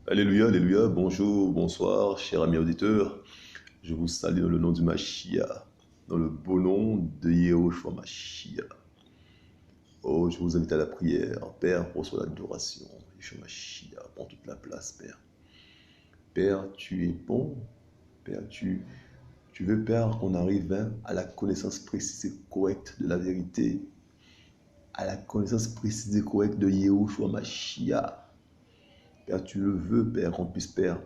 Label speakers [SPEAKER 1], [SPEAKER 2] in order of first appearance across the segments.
[SPEAKER 1] Alléluia, alléluia, bonjour, bonsoir, chers amis auditeurs. Je vous salue dans le nom du Mashiach, dans le beau nom de Yehoshua Mashiach. Oh, je vous invite à la prière. Père, reçois l'adoration. Yeshua Mashiach, prends toute la place, Père. Père, tu es bon. Père, tu veux, Père, qu'on arrive à la connaissance précise et correcte de la vérité, à la connaissance précise et correcte de Yehoshua Mashiach. Père, tu le veux, Père, qu'on puisse, Père,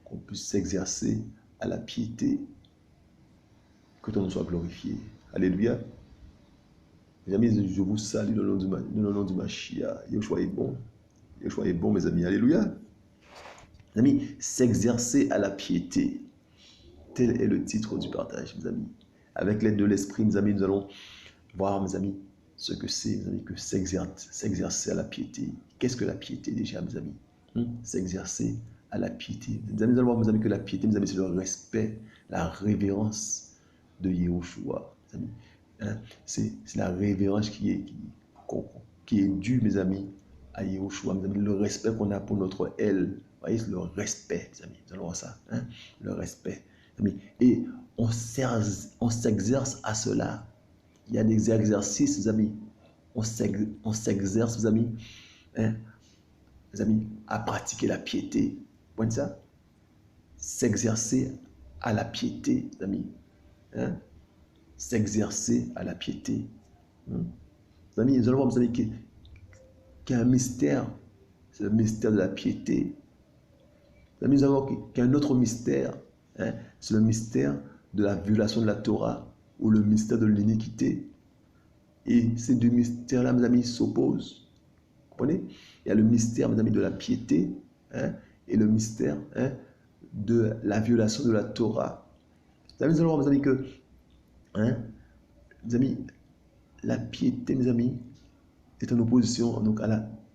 [SPEAKER 1] qu'on puisse s'exercer à la piété, que ton nom soit glorifié. Alléluia. Mes amis, je vous salue dans le nom du Mashiach. Yeshua est bon. Yeshua est bon, mes amis. Alléluia. Mes amis, s'exercer à la piété. Tel est le titre du partage, mes amis. Avec l'aide de l'Esprit, mes amis, nous allons voir, mes amis, ce que c'est, mes amis, que s'exercer à la piété. Qu'est-ce que la piété déjà, mes amis? S'exercer à la piété. Mes amis, nous allons voir, mes amis, que la piété, mes amis, c'est le respect, la révérence de Yehoshua. Mes amis, c'est la révérence qui est due, mes amis, à Yehoshua. Mes amis, le respect qu'on a pour notre elle. Vous voyez, le respect, mes amis. Nous allons voir ça. Le respect. Et on s'exerce à cela. Il y a des exercices, mes amis. On s'exerce, mes amis, mes amis, à pratiquer la piété. Vous voyez ça? S'exercer à la piété, mes amis. S'exercer à la piété. Mes amis, nous allons voir, mes amis, qu'il y a un mystère. C'est le mystère de la piété. Mes amis, nous allons voir qu'il y a un autre mystère. C'est le mystère de la violation de la Torah ou le mystère de l'iniquité. Et ces deux mystères-là, mes amis, s'opposent. Vous comprenez? Il y a le mystère, mes amis, de la piété et le mystère de la violation de la Torah. Mes amis, nous allons voir, mes amis, que mes amis, la piété, mes amis, est en opposition donc,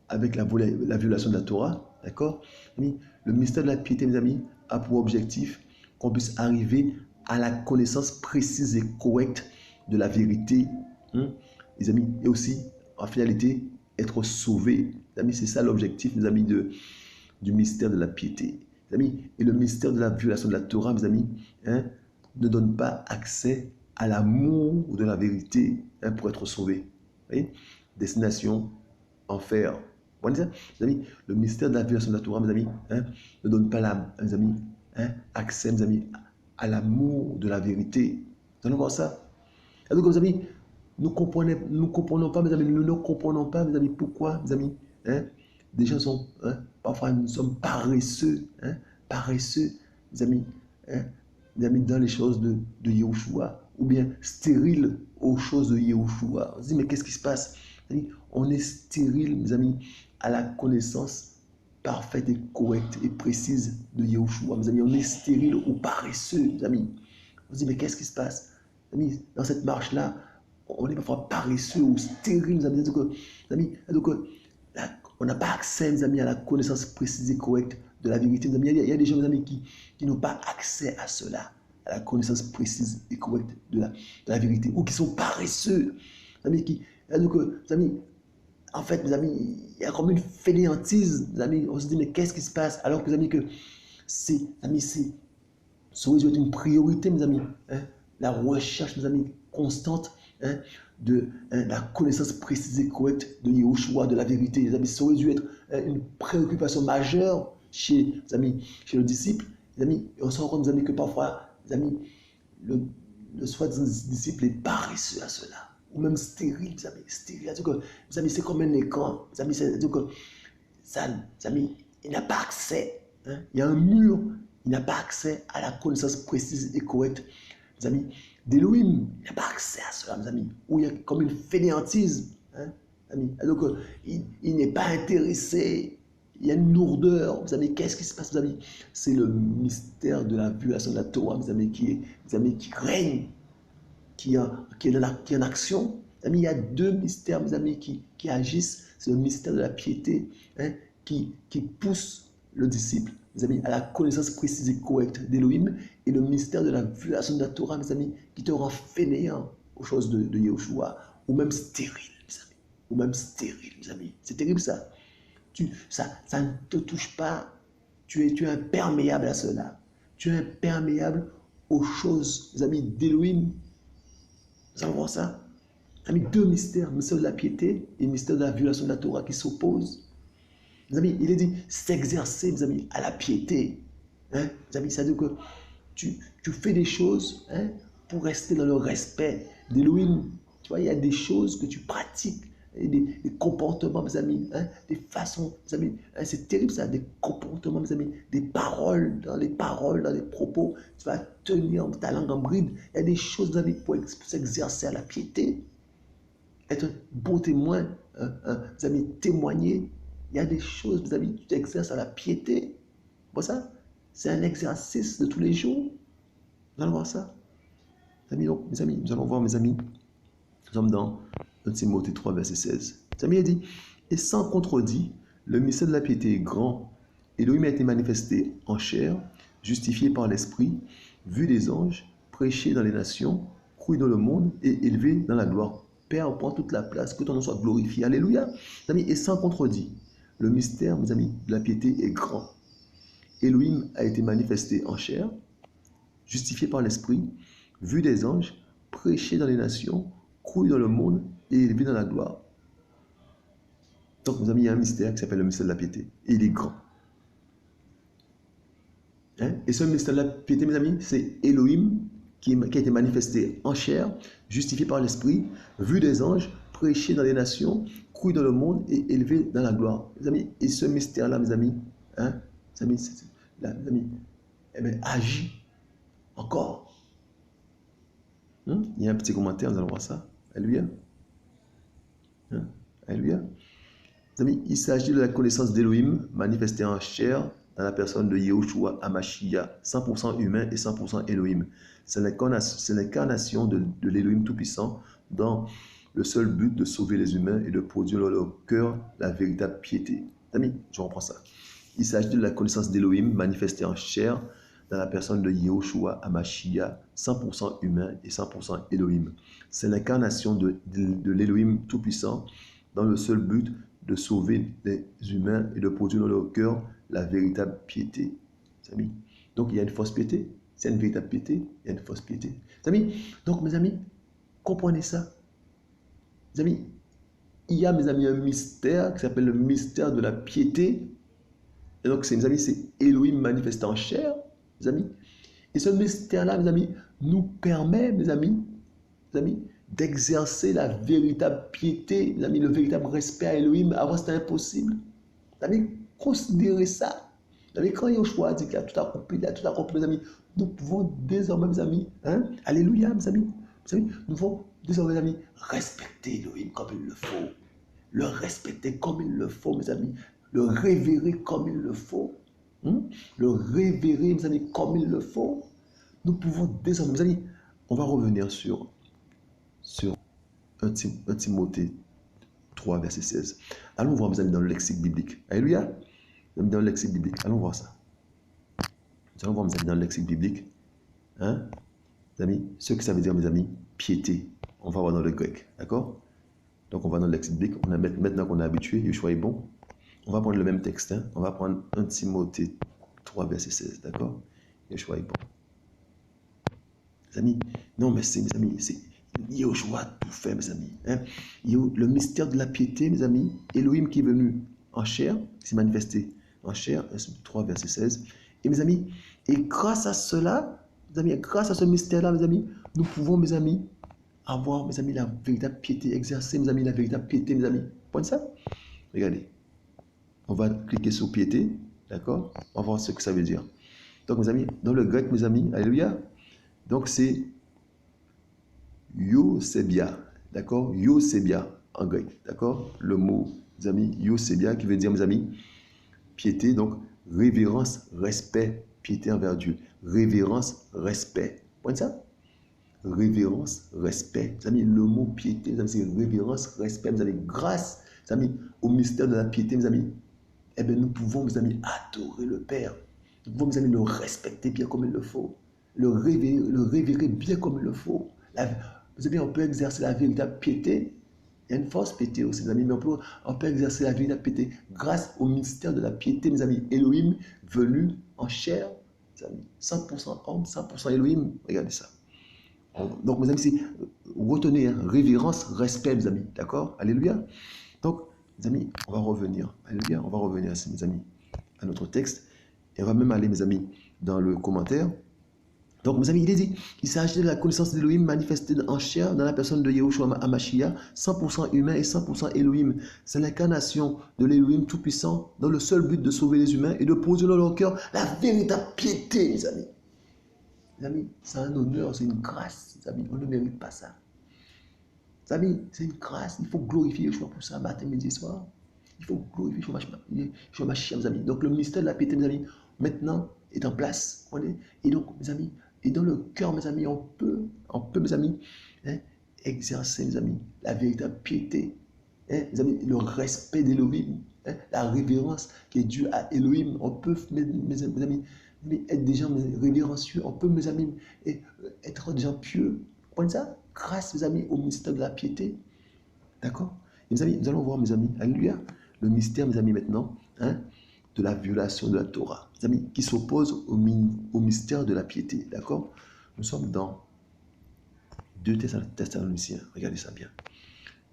[SPEAKER 1] avec la violation de la Torah. D'accord? Le mystère de la piété, mes amis, a pour objectif qu'on puisse arriver à la connaissance précise et correcte de la vérité, mes amis, et aussi, en finalité, être sauvé. Mes amis, c'est ça l'objectif, mes amis, du mystère de la piété. Mes amis, et le mystère de la violation de la Torah, mes amis, ne donne pas accès à l'amour de la vérité pour être sauvé. Vous voyez? Destination, enfer. Vous voyez ça? Mes amis, le mystère de la violation de la Torah, mes amis, ne donne pas mes amis, accès, mes amis, à l'amour de la vérité. Vous allez voir ça? Et donc, mes amis, nous ne comprenons pas, mes amis, nous ne comprenons pas, mes amis, pourquoi, mes amis, des gens sont, parfois nous sommes paresseux, paresseux, mes amis, dans les choses de Yehoshua, ou bien stériles aux choses de Yehoshua. On se dit, mais qu'est-ce qui se passe? On est stérile, mes amis, à la connaissance parfaite et correcte et précise de Yehoshua. Mes amis, on est stérile ou paresseux, mes amis. On se dit, mais qu'est-ce qui se passe? Mes amis, dans cette marche-là, on est parfois paresseux ou stérile, mes amis. Donc, on n'a pas accès, mes amis, à la connaissance précise et correcte de la vérité. Mes amis, il y a des gens, mes amis, qui n'ont pas accès à cela, à la connaissance précise et correcte de la vérité, ou qui sont paresseux. Mes amis, en fait, mes amis, il y a comme une fainéantise, mes amis. On se dit, mais qu'est-ce qui se passe? Alors que, mes amis, ça aurait dû être une priorité, mes amis. La recherche, mes amis, constante de la connaissance précise et correcte de Yehoshua, de la vérité. Les amis, ça aurait dû être une préoccupation majeure chez le disciple. Les amis, on se rend compte, mes amis, que parfois, les amis, le soi-disant disciple est paresseux à cela. Ou même stérile, mes amis. Stérile. Mes amis, c'est comme un écran. Mes amis, c'est-à-dire que mes amis, il n'a pas accès. Il y a un mur. Il n'a pas accès à la connaissance précise et correcte, mes amis, d'Elohim. Il n'a pas accès à cela, mes amis. Où il y a comme une fainéantise. Amis. Donc, il n'est pas intéressé. Il y a une lourdeur. Mes amis, qu'est-ce qui se passe, mes amis? C'est le mystère de la violation de la Torah, mes amis, qui règne, qui est en action. Mes amis, il y a deux mystères, mes amis, qui agissent. C'est le mystère de la piété qui pousse le disciple, mes amis, à la connaissance précise et correcte d'Elohim, et le mystère de la violation de la Torah, mes amis, qui te rend fainéant aux choses de Yehoshua, ou même stérile, mes amis. Ou même stérile, mes amis. C'est terrible ça. ça ne te touche pas. Tu es imperméable à cela. Tu es imperméable aux choses, mes amis, d'Élohim. Nous allons voir ça. Mes amis, deux mystères, le mystère de la piété et le mystère de la violation de la Torah qui s'opposent. Mes amis, il est dit s'exercer, mes amis, à la piété. Hein? Mes amis, ça veut dire que tu fais des choses, hein, pour rester dans le respect d'Élohim. Tu vois, il y a des choses que tu pratiques, des comportements, mes amis, hein, des façons, mes amis, hein, c'est terrible ça, des comportements, mes amis, des paroles, dans les propos, tu vas tenir ta langue en bride. Il y a des choses, mes amis, pour s'exercer à la piété, être un bon témoin, mes amis, témoigner. Il y a des choses, mes amis, tu t'exerces à la piété. Bon, ça, c'est un exercice de tous les jours. Nous allons voir ça. Mes amis, donc, mes amis, nous allons voir, mes amis. Nous sommes dans 1 Timothée 3, verset 16. Mes amis, il dit, et sans contredit, le mystère de la piété est grand. Elohim a été manifesté en chair, justifié par l'Esprit, vu des anges, prêché dans les nations, cru dans le monde et élevé dans la gloire. Père, prends toute la place, que ton nom soit glorifié. Alléluia. Mes amis, et sans contredit, le mystère, mes amis, de la piété est grand. Elohim a été manifesté en chair, justifié par l'Esprit, vu des anges, prêché dans les nations, cru dans le monde et élevé dans la gloire. Donc, mes amis, il y a un mystère qui s'appelle le mystère de la piété. Et il est grand. Hein? Et ce mystère de la piété, mes amis, c'est Elohim qui a été manifesté en chair, justifié par l'Esprit, vu des anges, prêché dans les nations, cru dans le monde et élevé dans la gloire. Mes amis, et ce mystère-là, mes amis, hein, mes amis, eh bien, agit encore. Il y a un petit commentaire, nous allons voir ça. Alléluia. Alléluia. Amis, il s'agit de la connaissance d'Élohim manifestée en chair dans la personne de Yehoshua Hamashiach, 100% humain et 100% Elohim. C'est l'incarnation de l'Élohim Tout-Puissant dans le seul but de sauver les humains et de produire dans leur cœur la véritable piété. Amis, je reprends ça. Il s'agit de la connaissance d'Élohim manifestée en chair dans la personne de Yehoshua Hamashiach, 100% humain et 100% Elohim. C'est l'incarnation de l'Élohim Tout-Puissant dans le seul but de sauver les humains et de produire dans leur cœur la véritable piété. Amis. Donc il y a une fausse piété, c'est une véritable piété, il y a une fausse piété. Amis. Donc mes amis, comprenez ça. Mes amis, il y a, mes amis, un mystère qui s'appelle le mystère de la piété. Et donc, mes amis, c'est Elohim manifesté en chair, mes amis. Et ce mystère-là, mes amis, nous permet, mes amis, d'exercer la véritable piété, mes amis, le véritable respect à Elohim. Avant, c'était impossible. Mes amis, considérez ça. Mes amis, quand Yoshua dit qu'il a tout accompli, mes amis, nous pouvons désormais, mes amis, hein, alléluia, mes amis, nous pouvons désormais, mes amis, respecter Elohim comme il le faut. Le respecter comme il le faut, mes amis. Le révérer comme il le faut. Le révérer, mes amis, comme il le faut. Nous pouvons désormais, mes amis, on va revenir sur 1 Timothée 3, verset 16. Allons voir, mes amis, dans le lexique biblique. Alléluia. Dans le lexique biblique. Allons voir ça. Nous allons voir, mes amis, dans le lexique biblique. Hein? Mes amis, ce que ça veut dire, mes amis, piété. On va voir dans le grec. D'accord? Donc, on va dans le lexique biblique. Maintenant qu'on est habitué, Yeshua est bon. On va prendre le même texte. Hein? On va prendre 1 Timothée 3, verset 16. D'accord? Yeshua est bon. Mes amis, non, mais c'est, mes amis, c'est Yeshua tout fait, mes amis. Hein? Le mystère de la piété, mes amis. Elohim qui est venu en chair, qui s'est manifesté en chair. 1 3, verset 16. Et mes amis, et grâce à cela, mes amis, grâce à ce mystère-là, mes amis, nous pouvons, mes amis, avoir, mes amis, la véritable piété, exercer, mes amis, la véritable piété, mes amis. Point ça? Regardez. On va cliquer sur piété, d'accord? On va voir ce que ça veut dire. Donc, mes amis, dans le grec, mes amis, alléluia. Donc, c'est Eusebia, d'accord? Eusebia en grec, d'accord? Le mot, mes amis, Eusebia qui veut dire, mes amis, piété, donc révérence, respect, piété envers Dieu. Révérence, respect. Point ça? Révérence, respect. Mes amis, le mot piété, mes amis, c'est révérence, respect. Mes amis, grâce, mes amis, au mystère de la piété, mes amis, eh bien, nous pouvons, mes amis, adorer le Père. Nous pouvons, mes amis, le respecter bien comme il le faut. Le révérer bien comme il le faut. Mes amis, on peut exercer la véritable piété Il y a une force piété aussi, mes amis, mais on peut exercer la vie de la piété grâce au mystère de la piété, mes amis. Elohim venu en chair, mes amis. 100% homme, 100% Elohim. Regardez ça. Donc, mes amis, retenez, hein, révérence, respect, mes amis. D'accord? Alléluia. Donc, mes amis, on va revenir. Alléluia. On va revenir, mes amis, à notre texte. Et on va même aller, mes amis, dans le commentaire. Donc, mes amis, il est dit, il s'agit de la connaissance d'Elohim manifestée en chair dans la personne de Yahushua Hamashiach, 100% humain et 100% Elohim. C'est l'incarnation de l'Elohim tout-puissant dans le seul but de sauver les humains et de poser dans leur cœur la véritable piété, mes amis. Mes amis, c'est un honneur, c'est une grâce, mes amis, on ne mérite pas ça. Mes amis, c'est une grâce, il faut glorifier Yeshua pour ça, matin, midi, soir. Il faut glorifier Yeshua Mashiach, mes amis. Donc, le mystère de la piété, mes amis, maintenant, est en place. Et donc, mes amis, et dans le cœur, mes amis, on peut, mes amis, hein, exercer, mes amis, la véritable piété, hein, mes amis, le respect d'Elohim, hein, la révérence qui est due à Elohim. On peut, mes amis, être des gens révérencieux. On peut, mes amis, être des gens pieux. Vous comprenez ça? Grâce, mes amis, au mystère de la piété. D'accord? Mes amis, nous allons voir, mes amis, alléluia, le mystère, mes amis, maintenant, hein, de la violation de la Torah. Mes amis, qui s'oppose au mystère de la piété. D'accord? Nous sommes dans 2 Thessaloniciens. Regardez ça bien.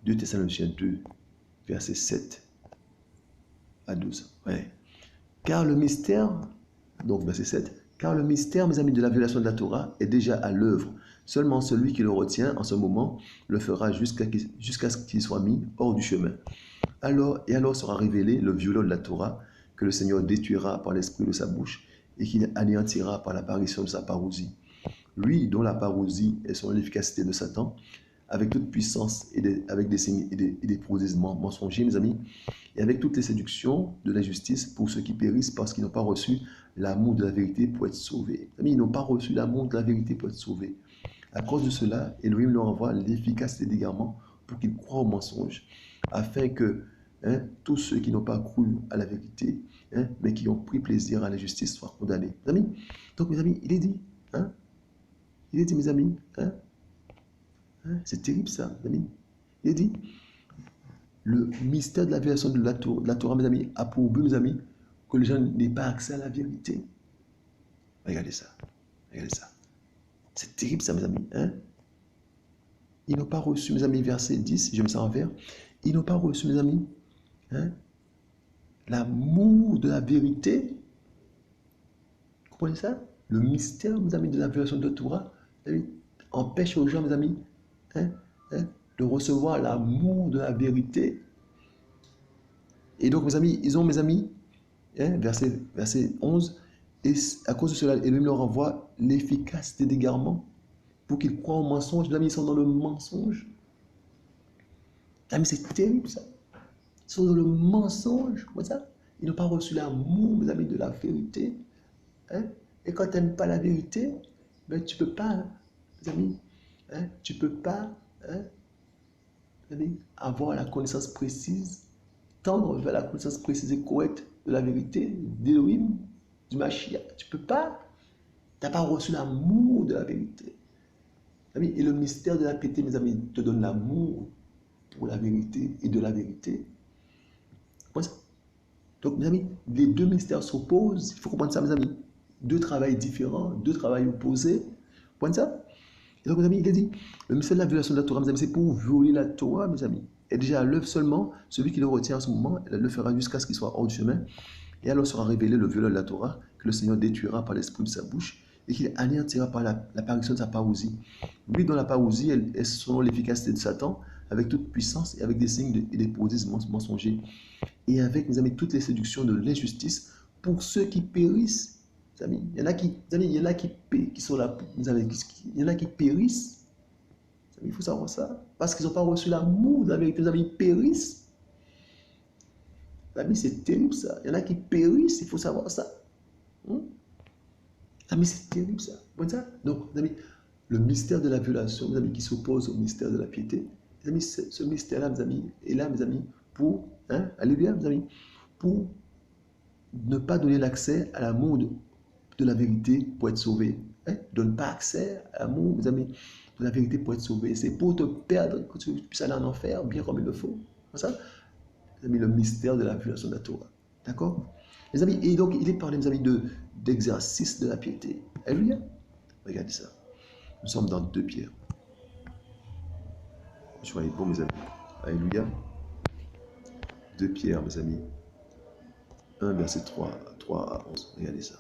[SPEAKER 1] 2 Thessaloniciens 2, versets 7 à 12. Ouais. Car le mystère, donc verset 7, car le mystère, mes amis, de la violation de la Torah est déjà à l'œuvre. Seulement celui qui le retient en ce moment le fera jusqu'à ce qu'il soit mis hors du chemin. Alors sera révélé le violeur de la Torah, que le Seigneur détruira par l'esprit de sa bouche et qu'il anéantira par l'apparition de sa parousie. Lui dont la parousie est son l'efficacité de Satan, avec toute puissance avec des signes et des prodiges mensongers, mes amis, et avec toutes les séductions de l'injustice pour ceux qui périssent parce qu'ils n'ont pas reçu l'amour de la vérité pour être sauvés. Amis, ils n'ont pas reçu l'amour de la vérité pour être sauvés. À cause de cela, Elohim leur envoie l'efficacité d'égarement pour qu'ils croient au mensonge, afin que tous ceux qui n'ont pas cru à la vérité, mais qui ont pris plaisir à l'injustice, soient condamnés. Mes amis, donc mes amis, il est dit, mes amis, c'est terrible ça, mes amis. Il est dit, le mystère de la violation de la Torah, mes amis, a pour but, mes amis, que les gens n'aient pas accès à la vérité. Regardez ça, regardez ça. C'est terrible ça, mes amis. Ils n'ont pas reçu, mes amis, verset 10, je me sens en vert. Ils n'ont pas reçu, mes amis, l'amour de la vérité. Vous comprenez ça? Le mystère, mes amis, de la violation de la Torah empêche aux gens, mes amis, de recevoir l'amour de la vérité. Et donc, mes amis, ils ont, mes amis, verset 11, et à cause de cela, Elohim leur envoie l'efficacité d'égarement pour qu'ils croient au mensonge. Les amis, ils sont dans le mensonge. Les amis, c'est terrible ça. Ils sont dans le mensonge. Comme ça. Ils n'ont pas reçu l'amour, mes amis, de la vérité. Et quand tu n'aimes pas la vérité, ben, tu ne peux pas, mes amis, tu ne peux pas avoir la connaissance précise, tendre vers la connaissance précise et correcte de la vérité, d'Elohim, du Mashiach. Tu ne peux pas. Tu n'as pas reçu l'amour de la vérité. Et le mystère de la piété, mes amis, te donne l'amour pour la vérité et de la vérité. Donc, mes amis, les deux mystères s'opposent. Il faut comprendre ça, mes amis. Deux travails différents, deux travails opposés. Vous comprenez ça? Et donc, mes amis, il a dit, le mystère de la violation de la Torah, mes amis, c'est pour violer la Torah, mes amis. Et déjà à l'œuvre seulement, celui qui le retient en ce moment, le fera jusqu'à ce qu'il soit hors du chemin. Et alors sera révélé le violeur de la Torah, que le Seigneur détruira par l'esprit de sa bouche, et qu'il anéantira par l'apparition de sa parousie. Lui dont la parousie est selon l'efficacité de Satan, avec toute puissance et avec des signes et des prodiges mensongers, et avec, mes amis, toutes les séductions de l'injustice pour ceux qui périssent. Amis, il y en a qui sont là, il y en a qui périssent. Il faut savoir ça, parce qu'ils n'ont pas reçu l'amour de la vérité. Les amis, ils périssent. Amis, c'est terrible ça. Il y en a qui périssent, il faut savoir ça. Amis, c'est terrible ça. Donc, amis, le mystère de la violation, mes amis, qui s'oppose au mystère de la piété. Mes amis, ce mystère-là, mes amis, est là, mes amis, pour, alléluia, mes amis, pour ne pas donner l'accès à l'amour de la vérité pour être sauvé. Donne pas accès à l'amour, mes amis, de la vérité pour être sauvé. C'est pour te perdre que tu puisses aller en enfer, bien comme il le faut. C'est ça, mes amis, le mystère de la violation de la Torah. D'accord? Les amis, et donc il est parlé, mes amis, d'exercice de la piété. Alléluia. Regardez ça. Nous sommes dans 2 Pierre. Soyez bons, mes amis. Alléluia. 2 Pierre, mes amis. 1, verset 3 à 11. Regardez ça.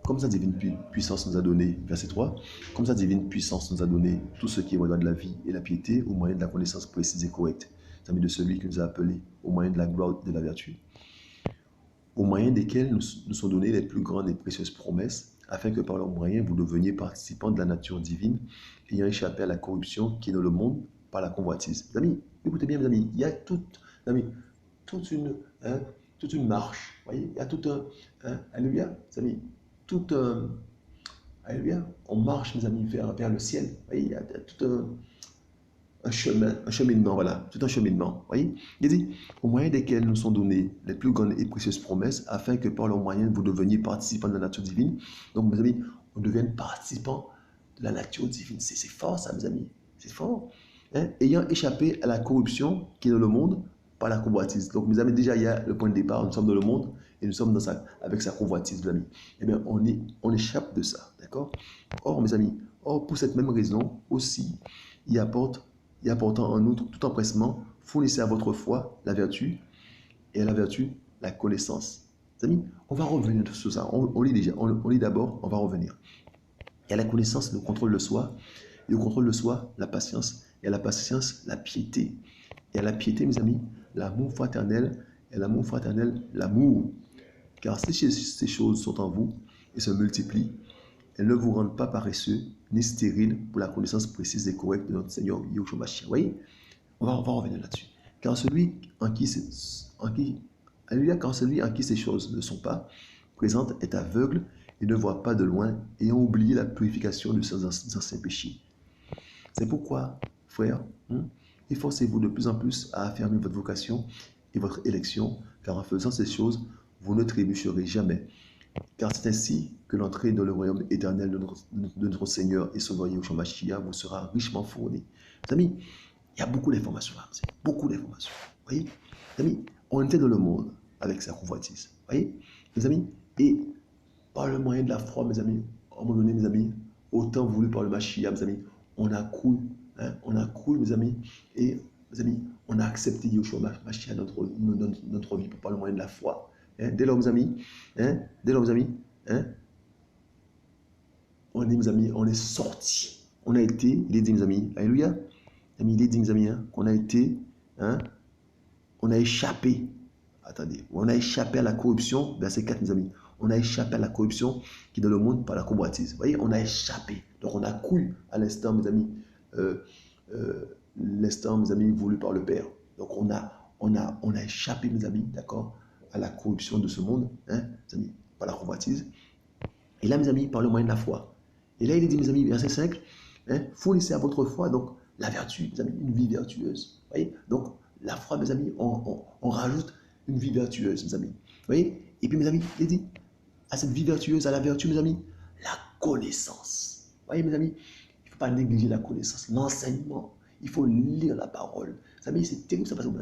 [SPEAKER 1] Comme sa divine puissance nous a donné, verset 3, comme sa divine puissance nous a donné tout ce qui est au de la vie et la piété au moyen de la connaissance précise et correcte, de celui qui nous a appelés, au moyen de la gloire et de la vertu, au moyen desquels nous sont données les plus grandes et précieuses promesses, afin que par leur moyen vous deveniez participants de la nature divine, ayant échappé à la corruption qui est dans le monde par la convoitise. Mes amis, écoutez bien, mes amis, il y a toute une marche, voyez, il y a tout alléluia, mes amis, alléluia, on marche, mes amis, vers le ciel, voyez, il y a tout un cheminement, voilà, tout un cheminement, voyez. Il dit, au moyen desquels nous sont données les plus grandes et précieuses promesses, afin que par leur moyen vous deveniez participants de la nature divine. Donc, mes amis, on devienne participants de la nature divine. C'est fort, ça, mes amis, c'est fort. Hein? Ayant échappé à la corruption qui est dans le monde par la convoitise. Donc, mes amis, déjà, il y a le point de départ, nous sommes dans le monde et nous sommes avec sa convoitise, mes amis. Eh bien, on échappe de ça, d'accord? Or, mes amis, pour cette même raison aussi, il apportant en outre tout empressement, fournissez à votre foi la vertu, et à la vertu, la connaissance. Les amis, on va revenir sur ça. On lit déjà, on lit d'abord, on va revenir. Et à la connaissance, le contrôle de soi, et au contrôle de soi, la patience, et à la patience, la piété. Et à la piété, mes amis, l'amour fraternel, et l'amour fraternel, l'amour. Car si ces choses sont en vous et se multiplient, elles ne vous rendent pas paresseux ni stériles pour la connaissance précise et correcte de notre Seigneur Yahushua Mashiach. Vous voyez, on va revenir là-dessus. Car celui en qui ces choses ne sont pas présentes est aveugle et ne voit pas de loin, ayant oublié la purification de ses anciens péchés. C'est pourquoi, frères, efforcez-vous de plus en plus à affirmer votre vocation et votre élection, car en faisant ces choses, vous ne trébucherez jamais. Car c'est ainsi que l'entrée dans le royaume éternel de notre Seigneur et Sauveur Yahushua Mashiach vous sera richement fournie. Les amis, il y a beaucoup d'informations là, beaucoup d'informations. Vous voyez, les amis, on était dans le monde avec sa convoitise. Vous voyez, mes amis, et par le moyen de la foi, mes amis, à un moment donné, mes amis, autant voulu par le Mashiach, mes amis, on a cru, mes amis, et mes amis, on a accepté Yahushua Mashiach dans notre vie par le moyen de la foi. Dès lors, mes amis, on est sorti. On a été, il est dit, mes amis, alléluia. Il est dit, mes amis, qu'on a été, on a échappé. Attendez, on a échappé à la corruption, verset 4, mes amis. On a échappé à la corruption qui est dans le monde par la convoitise. Vous voyez, on a échappé. Donc, on a cru à l'instant, mes amis, l'instant, mes amis, voulu par le Père. Donc, on a échappé, mes amis, d'accord, à la corruption de ce monde, mes amis, par la convoitise. Et là, mes amis, par le moyen de la foi. Et là, il est dit, mes amis, verset 5, fournissez à votre foi, donc, la vertu, mes amis, une vie vertueuse. Vous voyez, donc, la foi, mes amis, on rajoute une vie vertueuse, mes amis. Vous voyez, et puis, mes amis, il est dit, à cette vie vertueuse, à la vertu, mes amis, la connaissance. Vous voyez, mes amis, il ne faut pas négliger la connaissance, l'enseignement. Il faut lire la parole. Mes amis, c'est terrible ça parce que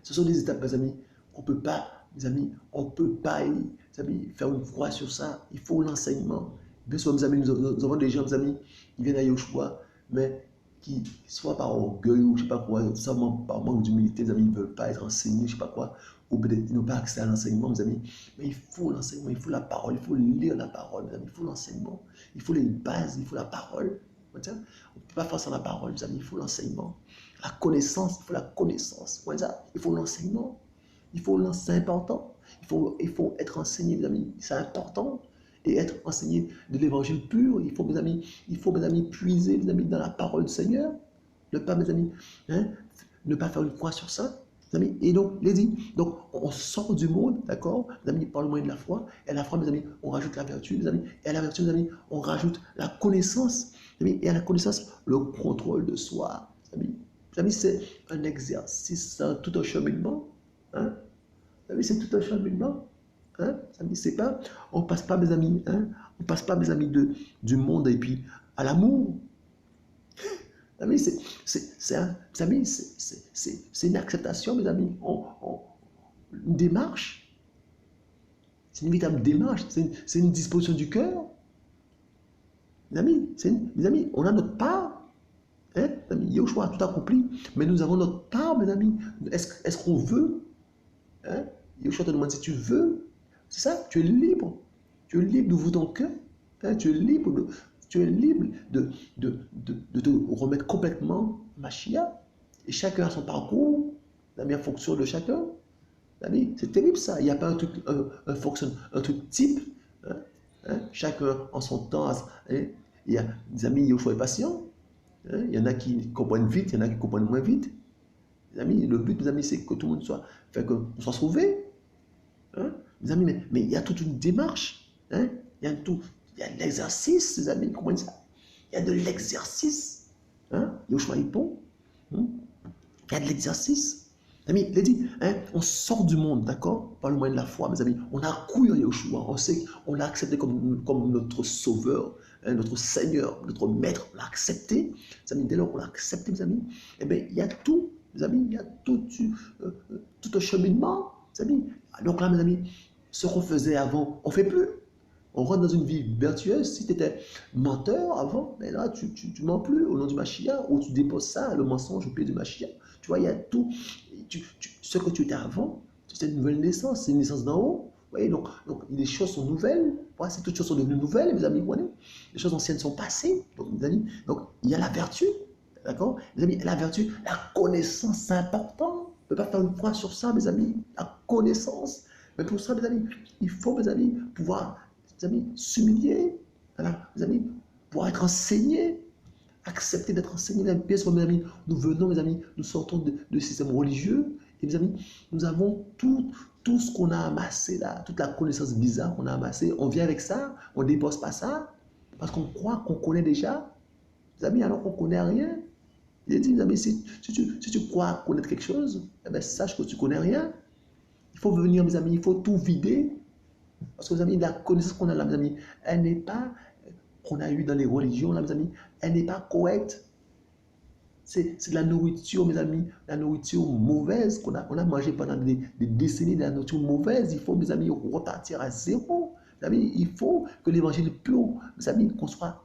[SPEAKER 1] ce sont des étapes, mes amis, qu'on ne peut pas, mes amis, on ne peut pas, mes amis, faire une croix sur ça. Il faut l'enseignement. Bien sûr, mes amis, nous avons des gens, mes amis, qui viennent à Yahushua, mais qui, soit par orgueil ou je ne sais pas quoi, seulement par manque d'humilité, mes amis, ils ne veulent pas être enseignés, je ne sais pas quoi, ou peut-être ils n'ont pas accès à l'enseignement, mes amis. Mais il faut l'enseignement, il faut la parole, il faut lire la parole, mes amis, il faut l'enseignement, il faut les bases, il faut la parole. On ne peut pas faire sans la parole, mes amis, il faut l'enseignement. La connaissance, il faut la connaissance. Il faut l'enseignement. C'est important. Il faut être enseigné, mes amis. C'est important. Et être enseigné de l'évangile pur. Il faut, mes amis, puiser, mes amis, dans la parole du Seigneur. Ne pas, mes amis, ne pas faire une croix sur ça. Mes amis. Et donc, les dit, donc, on sort du monde, d'accord, mes amis, par le moyen de la foi. Et à la foi, mes amis, on rajoute la vertu, mes amis. Et à la vertu, mes amis, on rajoute la connaissance. Et à la connaissance, le contrôle de soi. Mes amis, c'est un exercice, c'est tout un cheminement. C'est tout un cheminement. C'est pas, on passe pas, mes amis, on passe pas, mes amis, du monde et puis à l'amour. Mes amis, mes amis, c'est une acceptation, mes amis. Une démarche. C'est une véritable démarche. C'est une disposition du cœur. Mes amis, on a notre part. Hein, mes amis, Yahushua a tout accompli. Mais nous avons notre part, mes amis. Est-ce qu'on veut? Hein? Yahushua te demande si tu veux. C'est ça, tu es libre. Tu es libre d'ouvrir ton cœur. Hein, tu es libre de te remettre complètement Machia. Et chacun a son parcours, en fonction de chacun. C'est terrible ça. Il n'y a pas un truc, un truc type. Hein, hein, chacun en son temps. Hein, il y a des amis, Yahushua est patient. Hein, il y en a qui comprennent vite, il y en a qui comprennent moins vite. Les amis, le but, mes amis, c'est que tout le monde soit, fait qu'on soit sauvé. Hein? Mes amis, mais il y a toute une démarche. Hein? Il y a de l'exercice, les amis, comprenez ça? Il y a de l'exercice. Hein? Yoshua est bon. Hein? Il y a de l'exercice. Amis, il a dit, hein, on sort du monde, d'accord? Par le moyen de la foi, mes amis. On a cru en Yahushua. On sait qu'on l'a accepté comme notre sauveur, hein, notre Seigneur, notre Maître. On l'a accepté. Mes amis, dès lors qu'on l'a accepté, mes amis, eh bien, il y a tout, mes amis, il y a tout un cheminement, mes amis. Donc là, mes amis, ce qu'on faisait avant, on ne fait plus. On rentre dans une vie vertueuse. Si tu étais menteur avant, mais là, tu ne mens plus au nom du Mashiach, ou tu déposes ça, le mensonge au pied du Mashiach. Tu vois, il y a tout. Ce que tu étais avant, c'est une nouvelle naissance, c'est une naissance d'en haut. Vous voyez, donc, les choses sont nouvelles. Voilà, toutes choses sont devenues nouvelles, mes amis. Voilà. Les choses anciennes sont passées. Donc, mes amis, donc, il y a la vertu. D'accord? Mes amis, la vertu, la connaissance, c'est important. On ne peut pas faire une croix sur ça, mes amis. La connaissance. Mais pour ça, mes amis, il faut, mes amis, pouvoir, mes amis, s'humilier. Voilà, mes amis, pouvoir être enseigné. Accepter d'être enseigné. Bien sûr, mes amis, nous venons, mes amis, nous sortons de système religieux. Et mes amis, nous avons tout ce qu'on a amassé là, toute la connaissance bizarre qu'on a amassée. On vient avec ça, on ne dépose pas ça, parce qu'on croit qu'on connaît déjà. Mes amis, alors qu'on ne connaît rien. Il a dit, mes amis, si tu crois connaître quelque chose, eh bien, sache que tu ne connais rien. Il faut venir, mes amis, il faut tout vider. Parce que, mes amis, la connaissance qu'on a là, mes amis, elle n'est pas, qu'on a eue dans les religions, là, mes amis, elle n'est pas correcte. C'est de la nourriture, mes amis, la nourriture mauvaise qu'on a mangé pendant des décennies, de la nourriture mauvaise. Il faut, mes amis, repartir à zéro. Mes amis, il faut que l'évangile pur, mes amis, qu'on soit,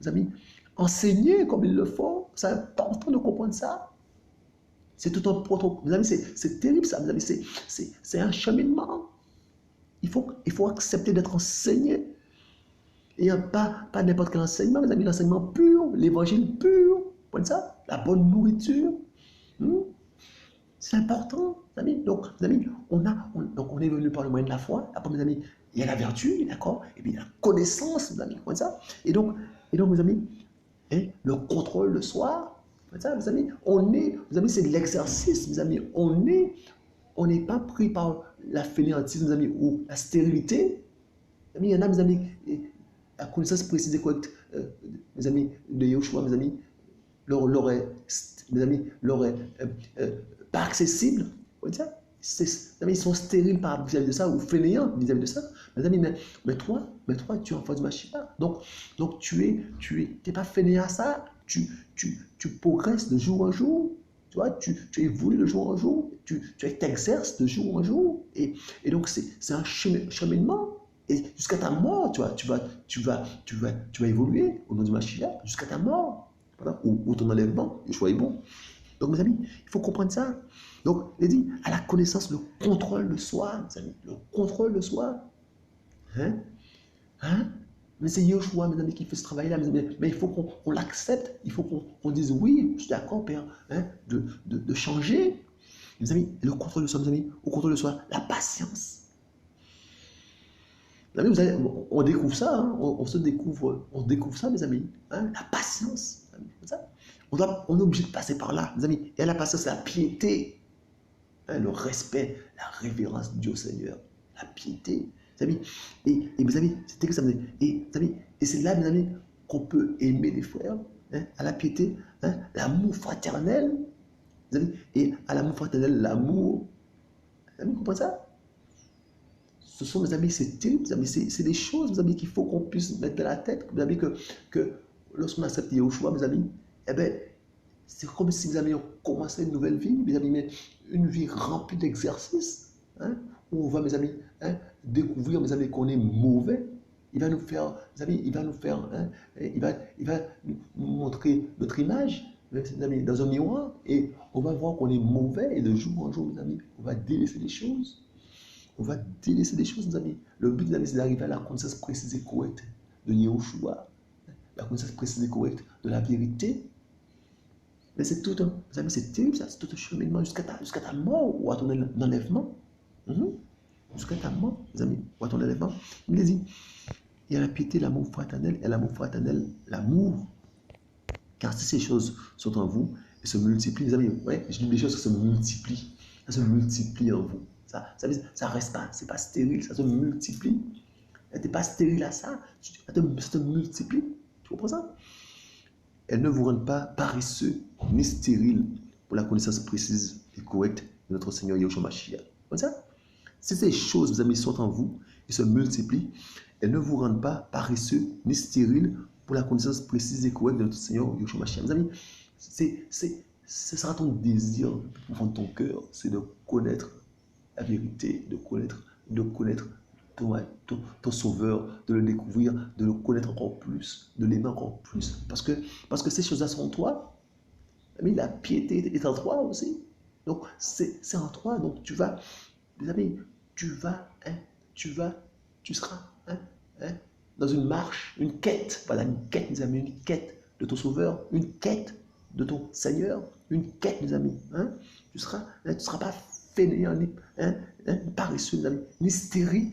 [SPEAKER 1] mes amis, enseigné comme il le faut. C'est important de comprendre ça. C'est tout un protocole. Mes amis, c'est terrible ça, mes amis. C'est un cheminement. Il faut accepter d'être enseigné. Et pas n'importe quel enseignement, mes amis, l'enseignement pur, l'évangile pur. Vous voyez ça? La bonne nourriture. C'est important, mes amis. Donc, mes amis, on est venu par le moyen de la foi. Après, mes amis, il y a la vertu, d'accord? Et puis, il y a la connaissance, mes amis. Vous voyez ça? Et donc, mes amis, hein, le contrôle le soir. Vous voyez ça, mes amis? Mes amis, c'est de l'exercice, mes amis. On n'est pas pris par la fainéantise, mes amis, ou la stérilité. Mes amis, il y en a, mes amis, la connaissance précise et correcte, mes amis, de Yahushua, mes amis, leur est, mes amis, leur est pas accessible. Vous voyez ça? Mes amis, ils sont stériles vis-à-vis de ça, ou fainéants vis-à-vis de ça. Mes amis, mais toi, tu es enfant du Mashiach. Donc tu n'es pas fainéant à ça. Tu progresses de jour en jour. Tu vois, tu évolues de jour en jour. Tu t'exerces de jour en jour. Et donc, c'est un cheminement. Et jusqu'à ta mort, tu vas évoluer au nom du Mashiach jusqu'à ta mort. Voilà, ou ton enlèvement, le choix est bon. Donc, mes amis, il faut comprendre ça. Donc, il dit, à la connaissance, le contrôle de soi, mes amis, le contrôle de soi. Hein? Mais c'est Yahushua, mes amis, qui fait ce travail-là, mes amis. Mais il faut qu'on l'accepte. Il faut qu'on dise, oui, je suis d'accord, Père, hein, de changer. Mes amis, le contrôle de soi, mes amis, au contrôle de soi, la patience. Mes amis, on découvre ça, hein, on découvre ça, mes amis, hein, la patience. Ça. On est obligé de passer par là, mes amis. Et la patience, c'est la piété, hein, le respect, la révérence du Dieu au Seigneur, la piété. Mes amis, et mes amis, c'était que ça me dit. Et c'est là, mes amis, qu'on peut aimer les frères, hein, à la piété, hein, l'amour fraternel. Mes amis, et à l'amour fraternel, l'amour. Mes amis, vous comprenez ça? Ce sont, mes amis, c'est terrible, mes amis, c'est des choses, mes amis, qu'il faut qu'on puisse mettre dans la tête. Mes amis, que lorsqu'on accepte Yahushua, mes amis, eh bien, c'est comme si mes amis ont commencé une nouvelle vie, mes amis, mais une vie remplie d'exercices, hein, où on va, mes amis, hein, découvrir, mes amis, qu'on est mauvais. Il va nous faire, mes amis, il va nous faire, hein, il va nous montrer notre image, mes amis, dans un miroir, et on va voir qu'on est mauvais, et de jour en jour, mes amis, on va délaisser des choses. On va délaisser des choses, mes amis. Le but, mes amis, c'est d'arriver à la connaissance précise et correcte de Yahushua, la connaissance précise et correcte de la vérité. Mais c'est tout un, mes amis, c'est terrible ça, c'est tout un cheminement jusqu'à ta mort ou à ton enlèvement. Jusqu'à ta mort, mes amis, ou à ton enlèvement. Il a dit, il y a la piété, l'amour fraternel, et l'amour fraternel, l'amour. Car si ces choses sont en vous et se multiplient, les amis, ouais, je dis des choses qui se multiplient, ça se multiplie en vous. Ça reste pas, c'est pas stérile, ça se multiplie. Tu n'es pas stérile à ça, ça te multiplie. Tu comprends ça? Elles ne vous rendent pas paresseux ni stériles pour la connaissance précise et correcte de notre Seigneur Yahushua Mashiach. Comme ça? Si ces choses, mes amis, sont en vous et se multiplient, elles ne vous rendent pas paresseux ni stériles pour la connaissance précise et correcte de notre Seigneur Yahushua Mashiach. Mes amis, ce sera ton désir le plus profond de ton cœur, c'est de connaître la vérité, de connaître ton sauveur, de le découvrir, de le connaître encore plus, de l'aimer encore plus. Parce que ces choses-là sont en toi. Mais la piété est en toi aussi. Donc, c'est en toi. Donc, tu vas, mes amis, tu seras dans une marche, une quête. Voilà, une quête, mes amis, une quête de ton sauveur, une quête de ton Seigneur, une quête, mes amis. Tu seras pas fainéant, ni paresseux, mes amis, ni stérile.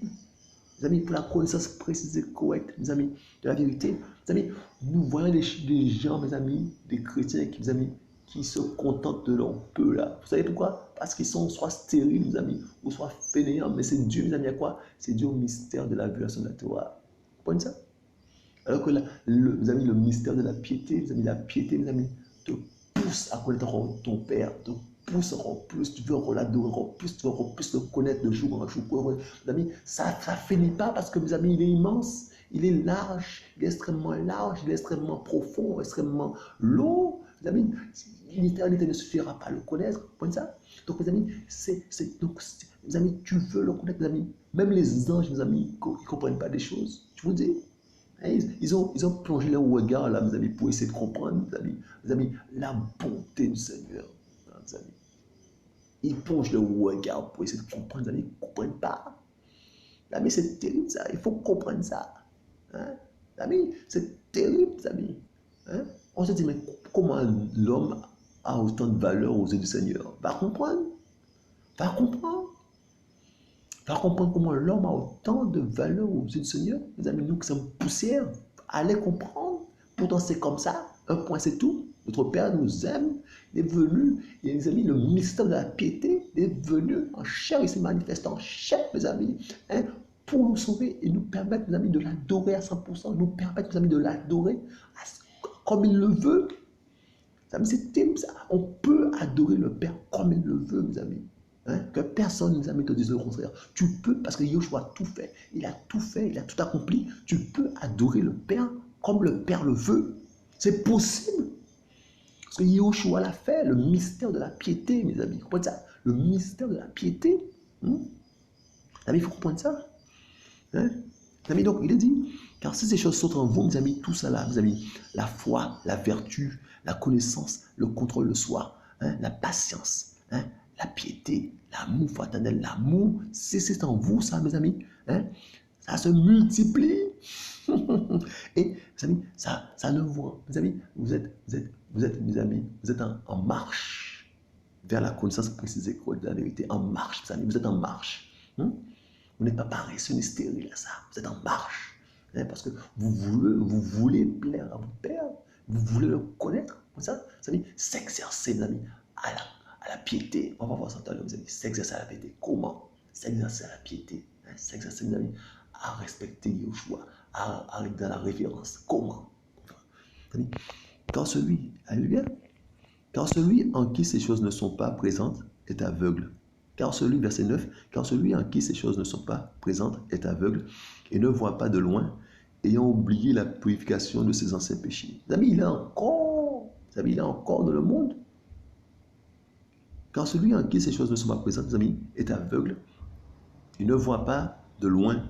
[SPEAKER 1] Mes amis, pour la connaissance précise et correcte, mes amis, de la vérité. Mes amis, nous voyons des gens, mes amis, des chrétiens, mes amis, qui se contentent de leur peu là. Vous savez pourquoi? Parce qu'ils sont soit stériles, mes amis, ou soit fainéants. Mais c'est Dieu, mes amis, à quoi? C'est Dieu au mystère de la violation de la Torah. Vous comprenez ça? Alors que mes amis, le mystère de la piété, mes amis, la piété, mes amis, te pousse à connaître ton Père, te pousse encore plus, tu veux encore l'adorer encore plus, tu veux encore plus le connaître de jour en jour. Mes amis, ça ne finit pas parce que, mes amis, il est immense, il est large, il est extrêmement large, il est extrêmement profond, extrêmement long. Mes amis, l'éternité ne suffira pas à le connaître. Vous comprenez ça? Donc, mes amis, mes amis, tu veux le connaître, mes amis. Même les anges, mes amis, ils ne comprennent pas des choses. Je vous dis. Ils ont plongé leur regard là, mes amis, pour essayer de comprendre, mes amis, la bonté du Seigneur, mes amis. Ils plongent leur regard pour essayer de comprendre, mes amis, ils ne comprennent pas. Mes amis, c'est terrible ça, il faut comprendre ça. Mes amis, c'est terrible, mes amis. On se dit, mais comment l'homme a autant de valeur aux yeux du Seigneur? Va comprendre. Va comprendre. Va comprendre comment l'homme a autant de valeur aux yeux du Seigneur. Mes amis, nous qui sommes poussière, allez comprendre. Pourtant, c'est comme ça. Un point, c'est tout. Notre Père nous aime. Il est venu, et les amis, le mystère de la piété est venu en chair. Il s'est manifesté en chair, mes amis, pour nous sauver et nous permettre, mes amis, de l'adorer à 100%. Nous permettre, mes amis, de l'adorer comme il le veut. Mes amis, c'est terrible ça. On peut adorer le Père comme il le veut, mes amis. Que personne, mes amis, te dise le contraire. Tu peux, parce que Yahushua a tout fait. Il a tout fait, il a tout accompli. Tu peux adorer le Père comme le Père le veut. C'est possible. Parce que Yahushua l'a fait, le mystère de la piété, mes amis. Vous comprenez ça? Le mystère de la piété. Mes amis, il faut comprendre ça. Mes amis, donc, il est dit, car si ces choses sont en vous, mes amis, tout ça là, mes amis, la foi, la vertu, la connaissance, le contrôle de soi, la patience, la piété, l'amour fraternel, l'amour, si c'est en vous, ça, mes amis, ça se multiplie. Et, mes amis, ça ne voit. Mes amis, vous êtes, mes amis, vous êtes en marche vers la connaissance précise et correcte de la vérité. En marche, mes amis, vous êtes en marche. Vous n'êtes pas paresseux ni stérile à ça. Vous êtes en marche. Parce que vous voulez plaire à votre Père. Vous voulez le connaître. Comme ça, mes amis, s'exercer, mes amis, à la piété. On va voir ça tout à l'heure, mes amis. S'exercer à la piété. Comment? S'exercer à la piété. S'exercer, mes amis, à respecter Yahushua, à être dans la révérence. Comment? Car celui, alléluia, car celui en qui ces choses ne sont pas présentes est aveugle. Car celui, verset 9, car celui en qui ces choses ne sont pas présentes est aveugle et ne voit pas de loin, ayant oublié la purification de ses anciens péchés. Les amis, il est encore Mes amis, il est encore dans le monde. Car celui en qui ces choses ne sont pas présentes, mes amis, est aveugle. Il ne voit pas de loin,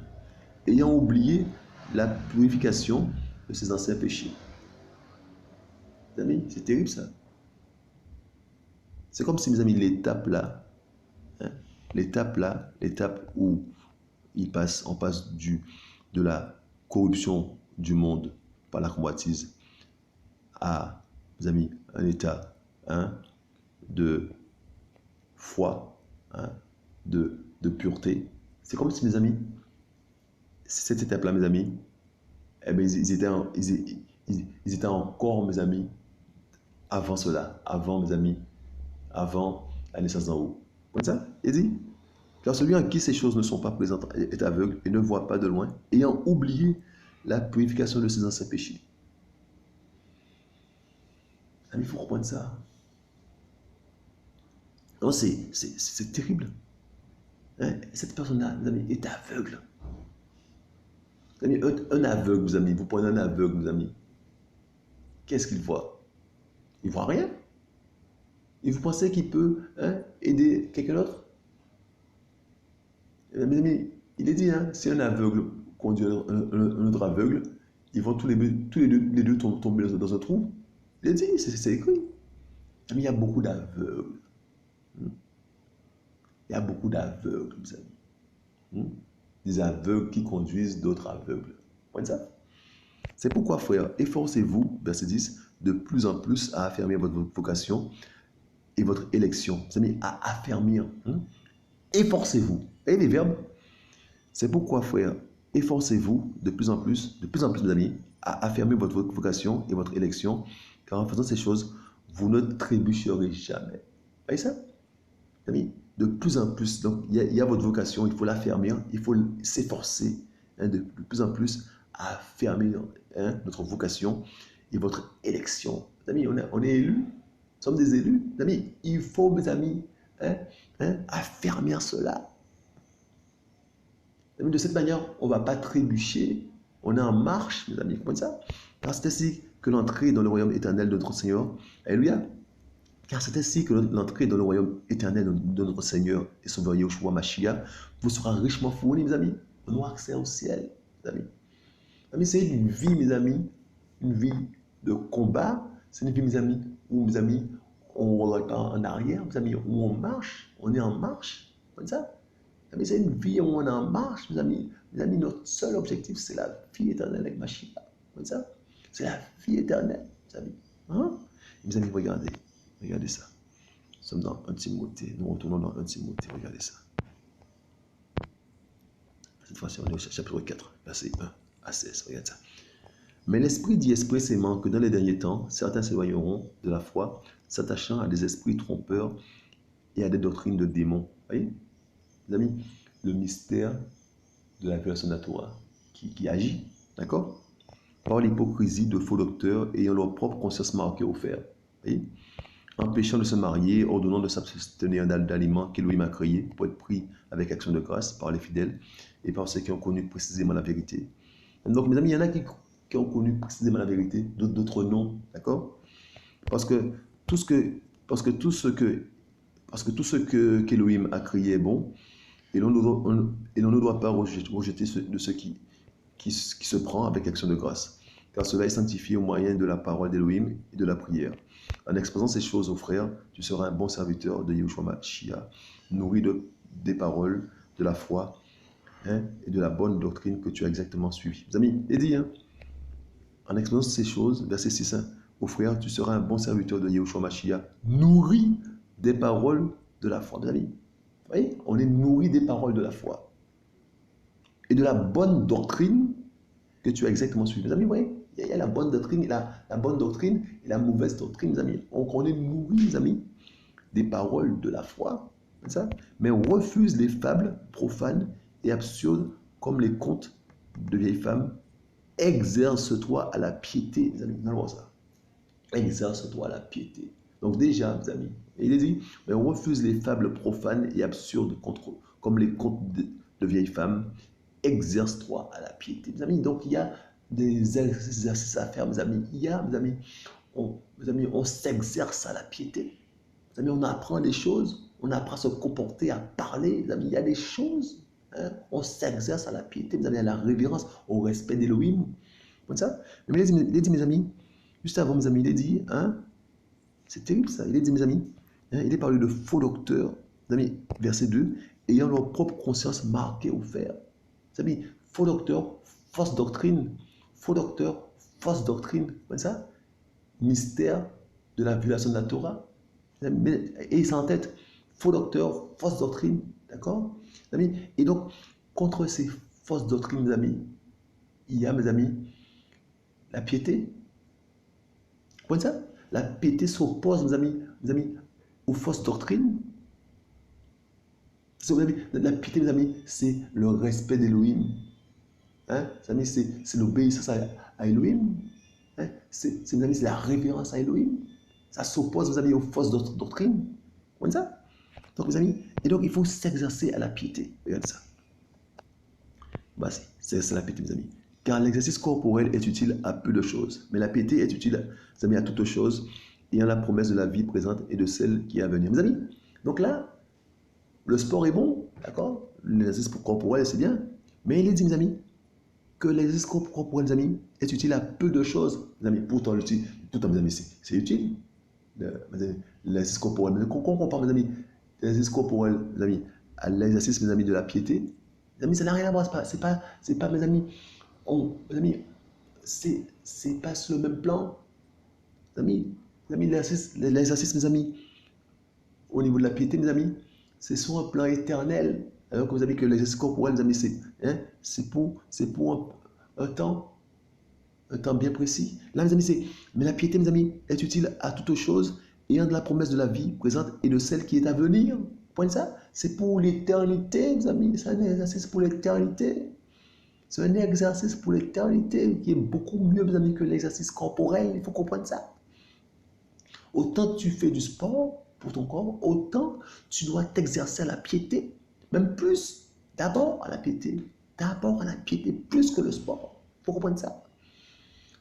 [SPEAKER 1] ayant oublié la purification de ses anciens péchés. Mes amis, c'est terrible ça. C'est comme si, mes amis, l'étape là, hein, l'étape où on passe de la corruption du monde par la convoitise à, mes amis, un état, hein, de foi, hein, de pureté. C'est comme si, mes amis, cette étape-là, mes amis, eh bien, ils étaient encore, mes amis, avant cela, avant, mes amis, avant la naissance d'en haut. Comme ça, il dit, car celui en qui ces choses ne sont pas présentes est aveugle et ne voit pas de loin, ayant oublié la purification de ses anciens péchés. Il faut comprendre ça. Non, c'est terrible. Hein? Cette personne-là, mes amis, est aveugle. Un aveugle, mes amis, vous prenez un aveugle, mes amis. Qu'est-ce qu'il voit? Il ne voit rien. Et vous pensez qu'il peut, hein, aider quelqu'un d'autre? Mes amis, il est dit, hein, si un aveugle conduit un autre aveugle, ils vont tous les deux tomber dans un trou. Il est dit, c'est écrit. Mais il y a beaucoup d'aveugles. Il y a beaucoup d'aveugles, mes amis. Des aveugles qui conduisent d'autres aveugles. Vous voyez ça? C'est pourquoi, frère, efforcez-vous, verset 10, de plus en plus à affermir votre vocation et votre élection. Mes amis, à affermir. Efforcez-vous. Vous voyez les verbes? C'est pourquoi, frère, efforcez-vous de plus en plus, mes amis, à affermir votre vocation et votre élection, car en faisant ces choses, vous ne trébucherez jamais. Vous voyez ça? Amis, de plus en plus, donc il y a votre vocation, il faut l'affermir, il faut s'efforcer, hein, de plus en plus à affermir, hein, notre vocation et votre élection. Mes amis, on est élus, nous sommes des élus. Mes amis, il faut, mes amis, affermir cela. Mes amis, de cette manière, on ne va pas trébucher, on est en marche, mes amis, vous comprenez ça? Car c'est ainsi que l'entrée dans le royaume éternel de notre Seigneur, alléluia. Car c'est ainsi que l'entrée dans le royaume éternel de notre Seigneur et Sauveur Yahushua Mashiach vous sera richement fournie, mes amis. On aura accès au ciel, mes amis. Amis, c'est une vie, mes amis, une vie de combat. C'est une vie, mes amis, où, mes amis, on regarde en arrière, mes amis, où on marche, on est en marche, comme ça. Amis, c'est une vie où on est en marche, mes amis. Mes amis, notre seul objectif, c'est la vie éternelle avec Mashiach, comme ça. C'est la vie éternelle, mes amis. Hein? Mes amis, regardez. Regardez ça. Nous sommes dans 1 Timothée. Nous retournons dans 1 Timothée. Regardez ça. Cette fois-ci, on est au chapitre 4, verset 1 à 16. Regardez ça. Mais l'Esprit dit expressément que dans les derniers temps, certains s'éloigneront de la foi, s'attachant à des esprits trompeurs et à des doctrines de démons. Vous voyez, mes amis, le mystère de la version de la Torah qui agit, d'accord? Par l'hypocrisie de faux docteurs ayant leur propre conscience marquée au fer. Vous voyez? Empêchant de se marier, ordonnant de s'abstenir d'aliments qu'Élohim a créés pour être pris avec action de grâce par les fidèles et par ceux qui ont connu précisément la vérité. Donc, mes amis, il y en a qui ont connu précisément la vérité, d'autres non, d'accord? Parce que tout ce qu'Élohim a créé est bon, et l'on ne doit pas rejeter de ce qui se prend avec action de grâce, car cela est sanctifié au moyen de la parole d'Élohim et de la prière. En exposant ces choses aux frères, tu seras un bon serviteur de Yahushua Mashiach, nourri des paroles, de la foi, hein, et de la bonne doctrine que tu as exactement suivie. Mes amis, il dit, hein, en exposant ces choses, verset 6, hein, aux frères, tu seras un bon serviteur de Yahushua Mashiach, nourri des paroles de la foi. Mes amis, vous voyez, on est nourri des paroles de la foi et de la bonne doctrine que tu as exactement suivie. Mes amis, vous voyez, il y a la bonne doctrine, la bonne doctrine et la mauvaise doctrine, mes amis. On est nourri, mes amis, des paroles de la foi, ça, mais on refuse les fables profanes et absurdes comme les contes de vieilles femmes. Exerce-toi à la piété, mes amis. Nous allons voir ça. Exerce-toi à la piété. Donc déjà, mes amis, il est dit, mais on refuse les fables profanes et absurdes comme les contes de vieilles femmes. Exerce-toi à la piété, mes amis. Donc il y a des exercices à faire, mes amis. Il y a, mes amis, mes amis, on s'exerce à la piété. Mes amis, on apprend des choses, on apprend à se comporter, à parler. Mes amis, il y a des choses. Hein, on s'exerce à la piété, mes amis, à la révérence, au respect d'Élohim. Comme ça. Mais il a dit, mes amis, juste avant, mes amis, il a dit, hein, c'est terrible ça. Il a dit, mes amis, hein, il est parlé de faux docteurs. Mes amis, verset 2, ayant leur propre conscience marquée au fer. Mes amis, faux docteurs, fausse doctrine. Faux docteurs, fausse doctrine. Comme ça. Mystère de la violation de la Torah. Et ça en tête. Faux docteurs, fausse doctrine. D'accord? Et donc, contre ces fausses doctrines, mes amis, il y a, mes amis, la piété. Vous comprenez ça? La piété s'oppose, mes amis, aux fausses doctrines. La piété, mes amis, c'est le respect d'Élohim. Hein? Mes amis, c'est l'obéissance à Elohim. Hein? Mes amis, c'est la révérence à Elohim. Ça s'oppose, mes amis, aux fausses doctrines. Vous comprenez ça? Donc, mes amis, et donc il faut s'exercer à la piété. Regardez ça. Bah, c'est la piété, mes amis. Car l'exercice corporel est utile à peu de choses, mais la piété est utile, mes amis, à toutes choses, ayant la promesse de la vie présente et de celle qui est à venir. Mes amis, donc là, le sport est bon, d'accord? L'exercice corporel, c'est bien, mais il est dit, mes amis, que l'exercice corporel, mes amis, est utile à peu de choses. Mes amis, pourtant, mes amis, c'est utile. L'exercice corporel, mais quand on compare, mes amis, l'exercice corporel, mes amis, à l'exercice, mes amis, de la piété, mes amis, ça n'a rien à voir. C'est pas, mes amis, mes amis, c'est pas sur le même plan. Mes amis, l'exercice, mes amis, au niveau de la piété, mes amis, c'est sur un plan éternel. Alors que vous avez que l'exercice corporel, mes amis, c'est pour un temps bien précis. Là, mes amis, mais la piété, mes amis, est utile à toute chose, ayant de la promesse de la vie présente et de celle qui est à venir. Vous comprenez ça? C'est pour l'éternité, mes amis. C'est un exercice pour l'éternité. C'est un exercice pour l'éternité qui est beaucoup mieux, mes amis, que l'exercice corporel. Il faut comprendre ça. Autant tu fais du sport pour ton corps, autant tu dois t'exercer à la piété. Même plus, d'abord à la piété. D'abord à la piété, plus que le sport. Il faut comprendre ça.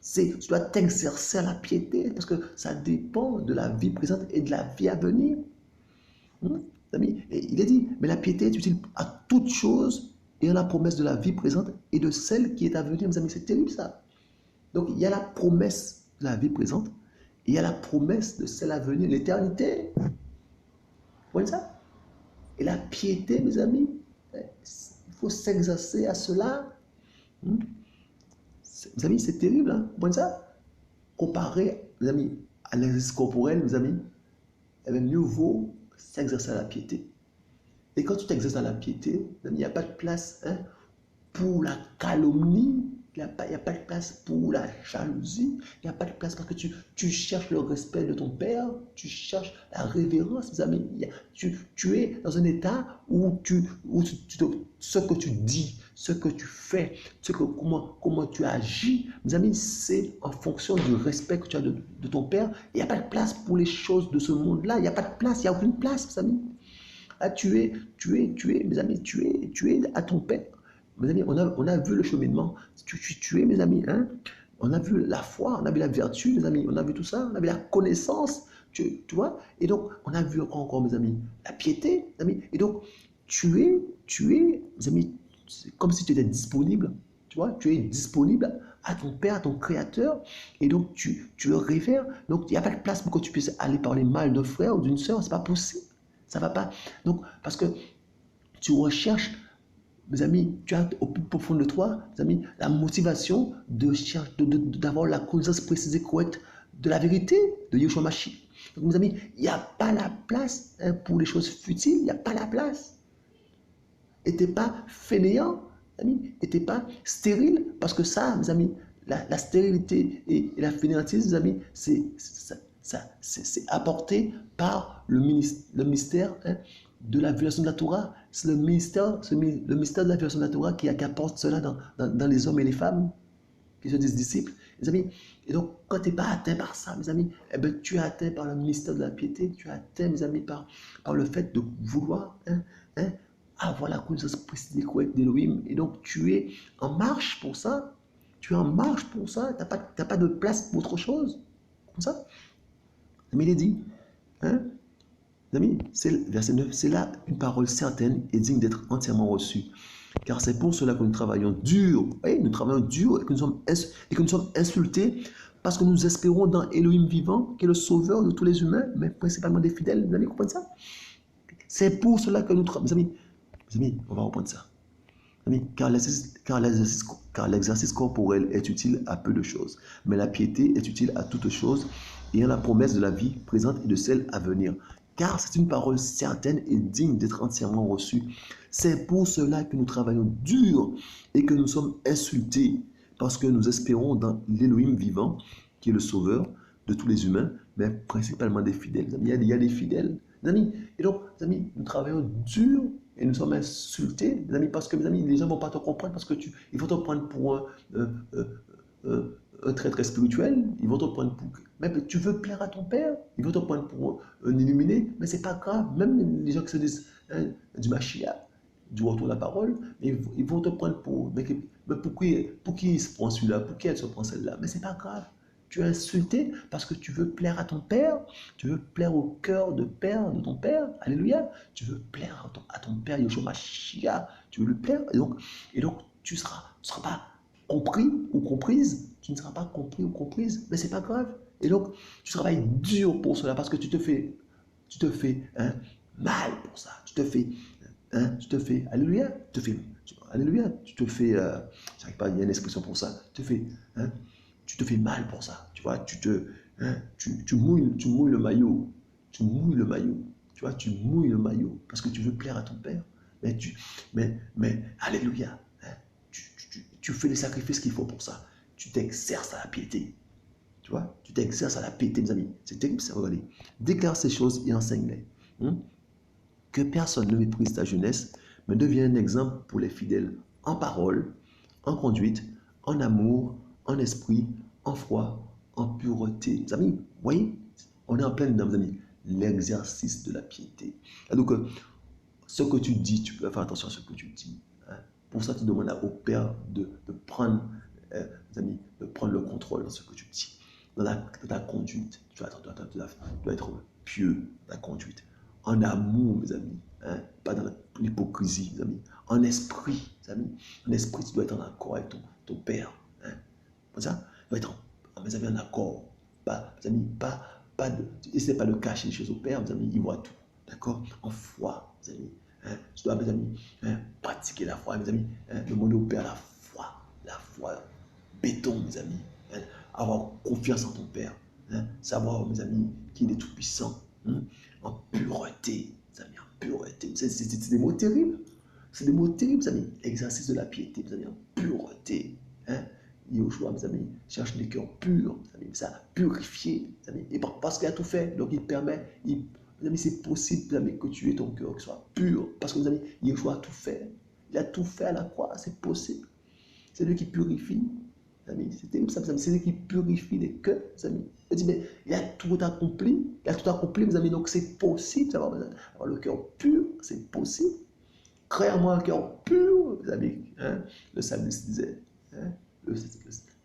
[SPEAKER 1] Tu dois t'exercer à la piété parce que ça dépend de la vie présente et de la vie à venir. Et il est dit, mais la piété est utile à toute chose et à la promesse de la vie présente et de celle qui est à venir. Mes amis, c'est terrible ça. Donc il y a la promesse de la vie présente et il y a la promesse de celle à venir, l'éternité. Vous voyez ça? Et la piété, mes amis, il faut s'exercer à cela. Mes amis, c'est terrible, hein? Vous voyez ça? Comparé, mes amis, à l'exercice corporel, mes amis, eh bien, mieux vaut s'exercer à la piété. Et quand tu t'exerces à la piété, il n'y a pas de place, hein, pour la calomnie, il n'y a pas de place pour la jalousie, il n'y a pas de place parce que tu cherches le respect de ton père, tu cherches la révérence, mes amis. Tu es dans un état où ce que tu dis, ce que tu fais, comment tu agis, mes amis, c'est en fonction du respect que tu as de ton père. Il n'y a pas de place pour les choses de ce monde-là, il n'y a pas de place, il n'y a aucune place, mes amis. Ah, mes amis, tu es à ton père. Mes amis, on a vu le cheminement. Tu es, mes amis, hein? On a vu la foi, on a vu la vertu, mes amis, on a vu tout ça, on a vu la connaissance, tu vois? Et donc, on a vu encore, mes amis, la piété, mes amis. Et donc, tu es, mes amis, c'est comme si tu étais disponible, tu vois? Tu es disponible à ton Père, à ton Créateur, et donc tu le révères. Donc, il n'y a pas de place pour que tu puisses aller parler mal d'un frère ou d'une sœur, c'est pas possible. Ça va pas. Donc, parce que tu recherches, mes amis, tu as au plus profond de toi, mes amis, la motivation d'avoir la connaissance précise et correcte de la vérité de Yeshua Mashiach. Donc, mes amis, il n'y a pas la place, hein, pour les choses futiles, il n'y a pas la place. Et tu n'es pas fainéant, amis, et tu n'es pas stérile, parce que ça, mes amis, la stérilité et la fainéantise, mes amis, c'est apporté par le mystère, hein, de la violation de la Torah. C'est le mystère de la violation de la Torah qui apporte cela dans les hommes et les femmes qui se disent disciples. Les amis, et donc quand tu n'es pas atteint par ça, mes amis, eh bien, tu es atteint par le mystère de la piété, tu es atteint, mes amis, par le fait de vouloir, avoir la connaissance précise et correcte d'Élohim. Et donc tu es en marche pour ça. Tu es en marche pour ça. Tu n'as pas de place pour autre chose. Comme ça. Mais il est dit, hein, amis, c'est verset 9, c'est là une parole certaine et digne d'être entièrement reçue. Car c'est pour cela que nous travaillons dur. Oui, nous travaillons dur et que nous sommes insultés parce que nous espérons dans Elohim vivant, qui est le sauveur de tous les humains, mais principalement des fidèles. Vous amis, comprenez ça? C'est pour cela que nous travaillons. Mes amis, on va reprendre ça. Amis, car l'exercice corporel est utile à peu de choses, mais la piété est utile à toutes choses, ayant la promesse de la vie présente et de celle à venir. Car c'est une parole certaine et digne d'être entièrement reçue. C'est pour cela que nous travaillons dur et que nous sommes insultés, parce que nous espérons dans l'Élohim vivant, qui est le sauveur de tous les humains, mais principalement des fidèles. Il y a des fidèles. Amis, et donc, amis, nous travaillons dur et nous sommes insultés, mes amis, parce que, mes amis, les gens ne vont pas te comprendre, parce que ils vont te prendre pour un très très spirituel, ils vont te prendre pour... Mais tu veux plaire à ton père, ils vont te prendre pour un illuminé, mais c'est pas grave, même les gens qui se disent hein, du Mashiach, du retour de la parole, ils vont te prendre pour... Mais pour qui il se prend celui-là, pour qui elle se prend celle-là, mais c'est pas grave. Tu es insulté parce que tu veux plaire à ton père, tu veux plaire au cœur de père de ton père, alléluia, tu veux plaire à ton père Yeshua Mashiach, tu veux lui plaire, et donc tu seras pas compris ou comprise, tu ne seras pas compris ou comprise, mais c'est pas grave. Et donc tu travailles dur pour cela parce que tu te fais hein, mal pour ça, alléluia, alléluia, j'arrive pas, il y a une expression pour ça, hein, tu te fais mal pour ça, tu vois, tu mouilles le maillot, tu mouilles le maillot, tu vois, tu mouilles le maillot parce que tu veux plaire à ton père, mais alléluia, hein, tu fais les sacrifices qu'il faut pour ça, tu t'exerces à la piété, tu vois, tu t'exerces à la piété, mes amis, c'est terrible ça, regardez, déclare ces choses et enseigne-les, hein? Que personne ne méprise ta jeunesse, mais deviens un exemple pour les fidèles en parole, en conduite, en amour, en esprit, en foi, en pureté. Mes amis, vous voyez, on est en plein dedans, mes amis, l'exercice de la piété. Et donc, ce que tu dis, tu peux faire attention à ce que tu dis. Hein. Pour ça, tu demandes au Père de prendre, mes amis, de prendre le contrôle dans ce que tu dis. Dans ta conduite, tu dois être pieux dans ta conduite. En amour, mes amis, hein, pas dans l'hypocrisie, mes amis. En esprit, mes amis. En esprit, tu dois être en accord avec ton Père. Hein. Comme ça, tu dois être mes amis, en accord. Mes amis, n'essaie pas de cacher les choses au Père, mes amis, il voit tout. D'accord? En foi, mes amis. Hein, tu dois, mes amis, hein, pratiquer la foi, mes amis. Hein, demander au Père la foi, béton, mes amis. Hein, avoir confiance en ton Père. Hein, savoir, mes amis, qu'il est tout-puissant. Hein, en pureté, mes amis, en pureté. C'est des mots terribles. C'est des mots terribles, mes amis. Exercice de la piété, mes amis, en pureté. Hein? Yoshua, mes amis, cherche des cœurs purs, mes amis, ça purifié, mes amis. Et parce qu'il a tout fait, donc il permet, mes amis, c'est possible, mes amis, que tu aies ton cœur qui soit pur. Parce que, mes amis, Yoshua a tout fait. Il a tout fait à la croix, c'est possible. C'est lui qui purifie. C'est terrible ça, mes amis. C'est lui qui purifie les cœurs, mes amis. Il dit, mais il a tout accompli. Il a tout accompli, mes amis. Donc c'est possible d'avoir le cœur pur. C'est possible. Crée en moi un cœur pur, mes amis. Hein? Le psalmiste disait. Hein?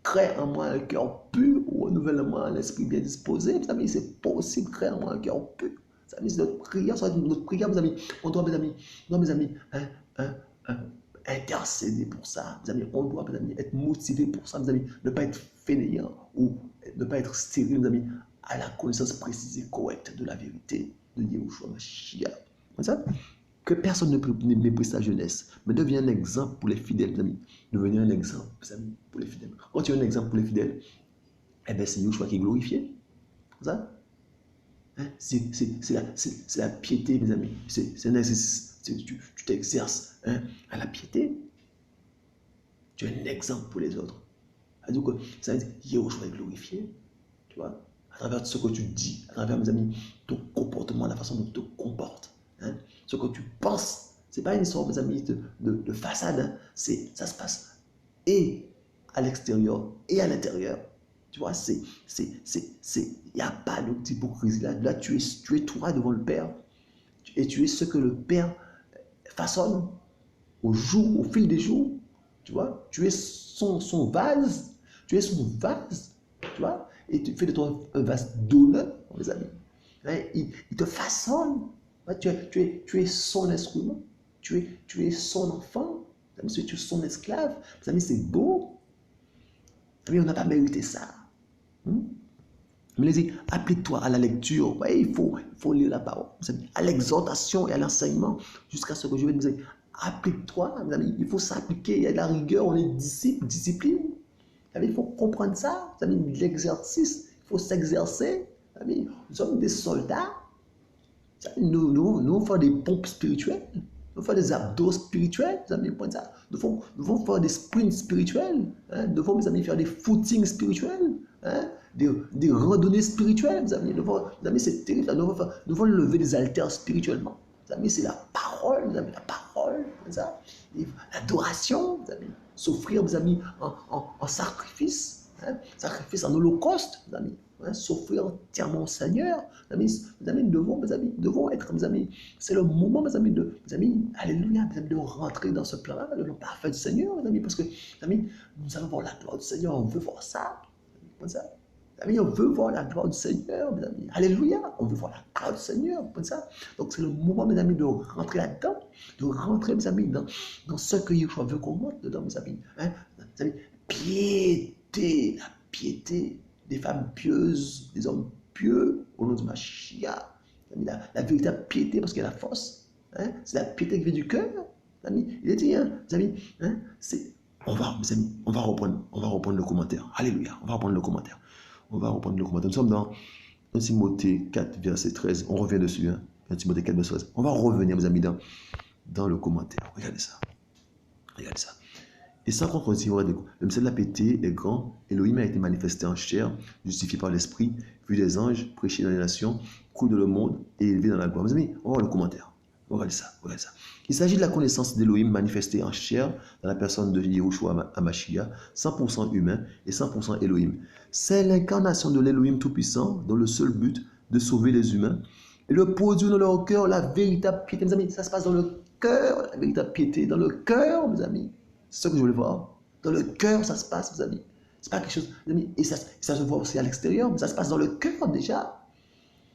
[SPEAKER 1] Crée en moi un cœur pur. Renouvelle-moi l'esprit bien disposé. Mes amis, c'est possible. Crée en moi un cœur pur. Mes amis, c'est notre prière. C'est notre prière, mes amis. On doit, mes amis, intercéder pour ça, mes amis. On doit, mes amis, être motivé pour ça, mes amis. Ne pas être fainéant ou ne pas être stérile, mes amis, à la connaissance précise et correcte de la vérité de Yeshua Mashiach. C'est ça? Que personne ne méprise sa jeunesse, mais deviens un exemple pour les fidèles, mes amis. Devenez un exemple, mes amis, pour les fidèles. Quand tu es un exemple pour les fidèles, eh bien, c'est Yeshua qui est glorifié. C'est ça? Hein? C'est la piété, mes amis. C'est un exercice. Tu t'exerces hein, à la piété. Tu es un exemple pour les autres. Donc, ça veut dire Yeshua est glorifié. Tu vois? À travers ce que tu dis, à travers, mes amis, ton comportement, la façon dont tu te comportes. Hein? Ce que tu penses, ce n'est pas une histoire, mes amis, de façade. Hein? Ça se passe et à l'extérieur et à l'intérieur. Tu vois, il n'y a pas d'hypocrisie là. Là, tu es toi devant le Père et tu es ce que le Père façonne au fil des jours. Tu vois, tu es son vase. Tu es son vase. Tu vois, Et tu fais de toi un vaste donneur, mes amis. Hein, il te façonne. Hein, tu es son instrument. Tu es son enfant. Mes amis, tu es son esclave. Mes amis, c'est beau. Mes amis, on n'a pas mérité ça. Hmm? Mais les amis, applique-toi à la lecture. Ouais, il faut lire la parole. Mes amis, à l'exhortation et à l'enseignement. Jusqu'à ce que je vais vous dire. Applique-toi, mes amis. Il faut s'appliquer. Il y a de la rigueur. On est discipline. Il faut comprendre ça. L'exercice, il faut s'exercer. Nous sommes des soldats. Nous faisons des pompes spirituelles. Nous faisons des abdos spirituels. Nous devons faire des sprints spirituels. Nous devons, mes amis, faire des footings spirituels. Des randonnées spirituelles. Mes amis, c'est terrible. Nous devons lever des haltères spirituellement. Mes amis, c'est la parole. Mes amis, la parole. L'adoration. S'offrir, mes amis, en sacrifice. Sacrifice en holocauste, mes amis. S'offrir entièrement au Seigneur. Mes amis, nous devons être, mes amis. C'est le moment, mes amis, alléluia, mes amis, de rentrer dans ce plan-là, le parfait du Seigneur, mes amis, parce que, mes amis, nous allons voir la gloire du Seigneur, on veut voir ça. Comme ça. Mes amis, on veut voir la gloire du Seigneur, mes amis. Alléluia, on veut voir la gloire du Seigneur, comme ça. Donc, c'est le moment, mes amis, de rentrer là-dedans, de rentrer, mes amis, dans ce que Yeshua veut qu'on rentre dedans, mes amis. Mes amis, piété, la piété des femmes pieuses, des hommes pieux, au nom de Mashiach. La véritable piété, parce qu'il y a la force. C'est la piété qui vient du cœur. Il a dit, mes amis, mes amis, on va reprendre le commentaire. Alléluia, on va reprendre le commentaire. Nous sommes dans 1 Timothée 4, verset 13. On revient dessus. 1 Timothée 4, verset 13. On va revenir, mes amis, dans le commentaire. Regardez ça. Et sans contredire, le mystère de la piété est grand. Elohim a été manifesté en chair, justifié par l'esprit, vu des anges, prêché dans les nations, cru dans le monde et élevé dans la gloire. Mes amis, on va voir le commentaire. Regardez ça. Il s'agit de la connaissance d'Elohim manifestée en chair dans la personne de Yahushua HaMashiach, 100% humain et 100% Elohim. C'est l'incarnation de l'Elohim Tout-Puissant dans le seul but de sauver les humains et de produire dans leur cœur la véritable piété. Mes amis, ça se passe dans le cœur, la véritable piété, dans le cœur, mes amis. C'est ce que je voulais voir. Dans le cœur, ça se passe, mes amis. C'est pas quelque chose, mes amis, et ça se voit aussi à l'extérieur, mais ça se passe dans le cœur déjà.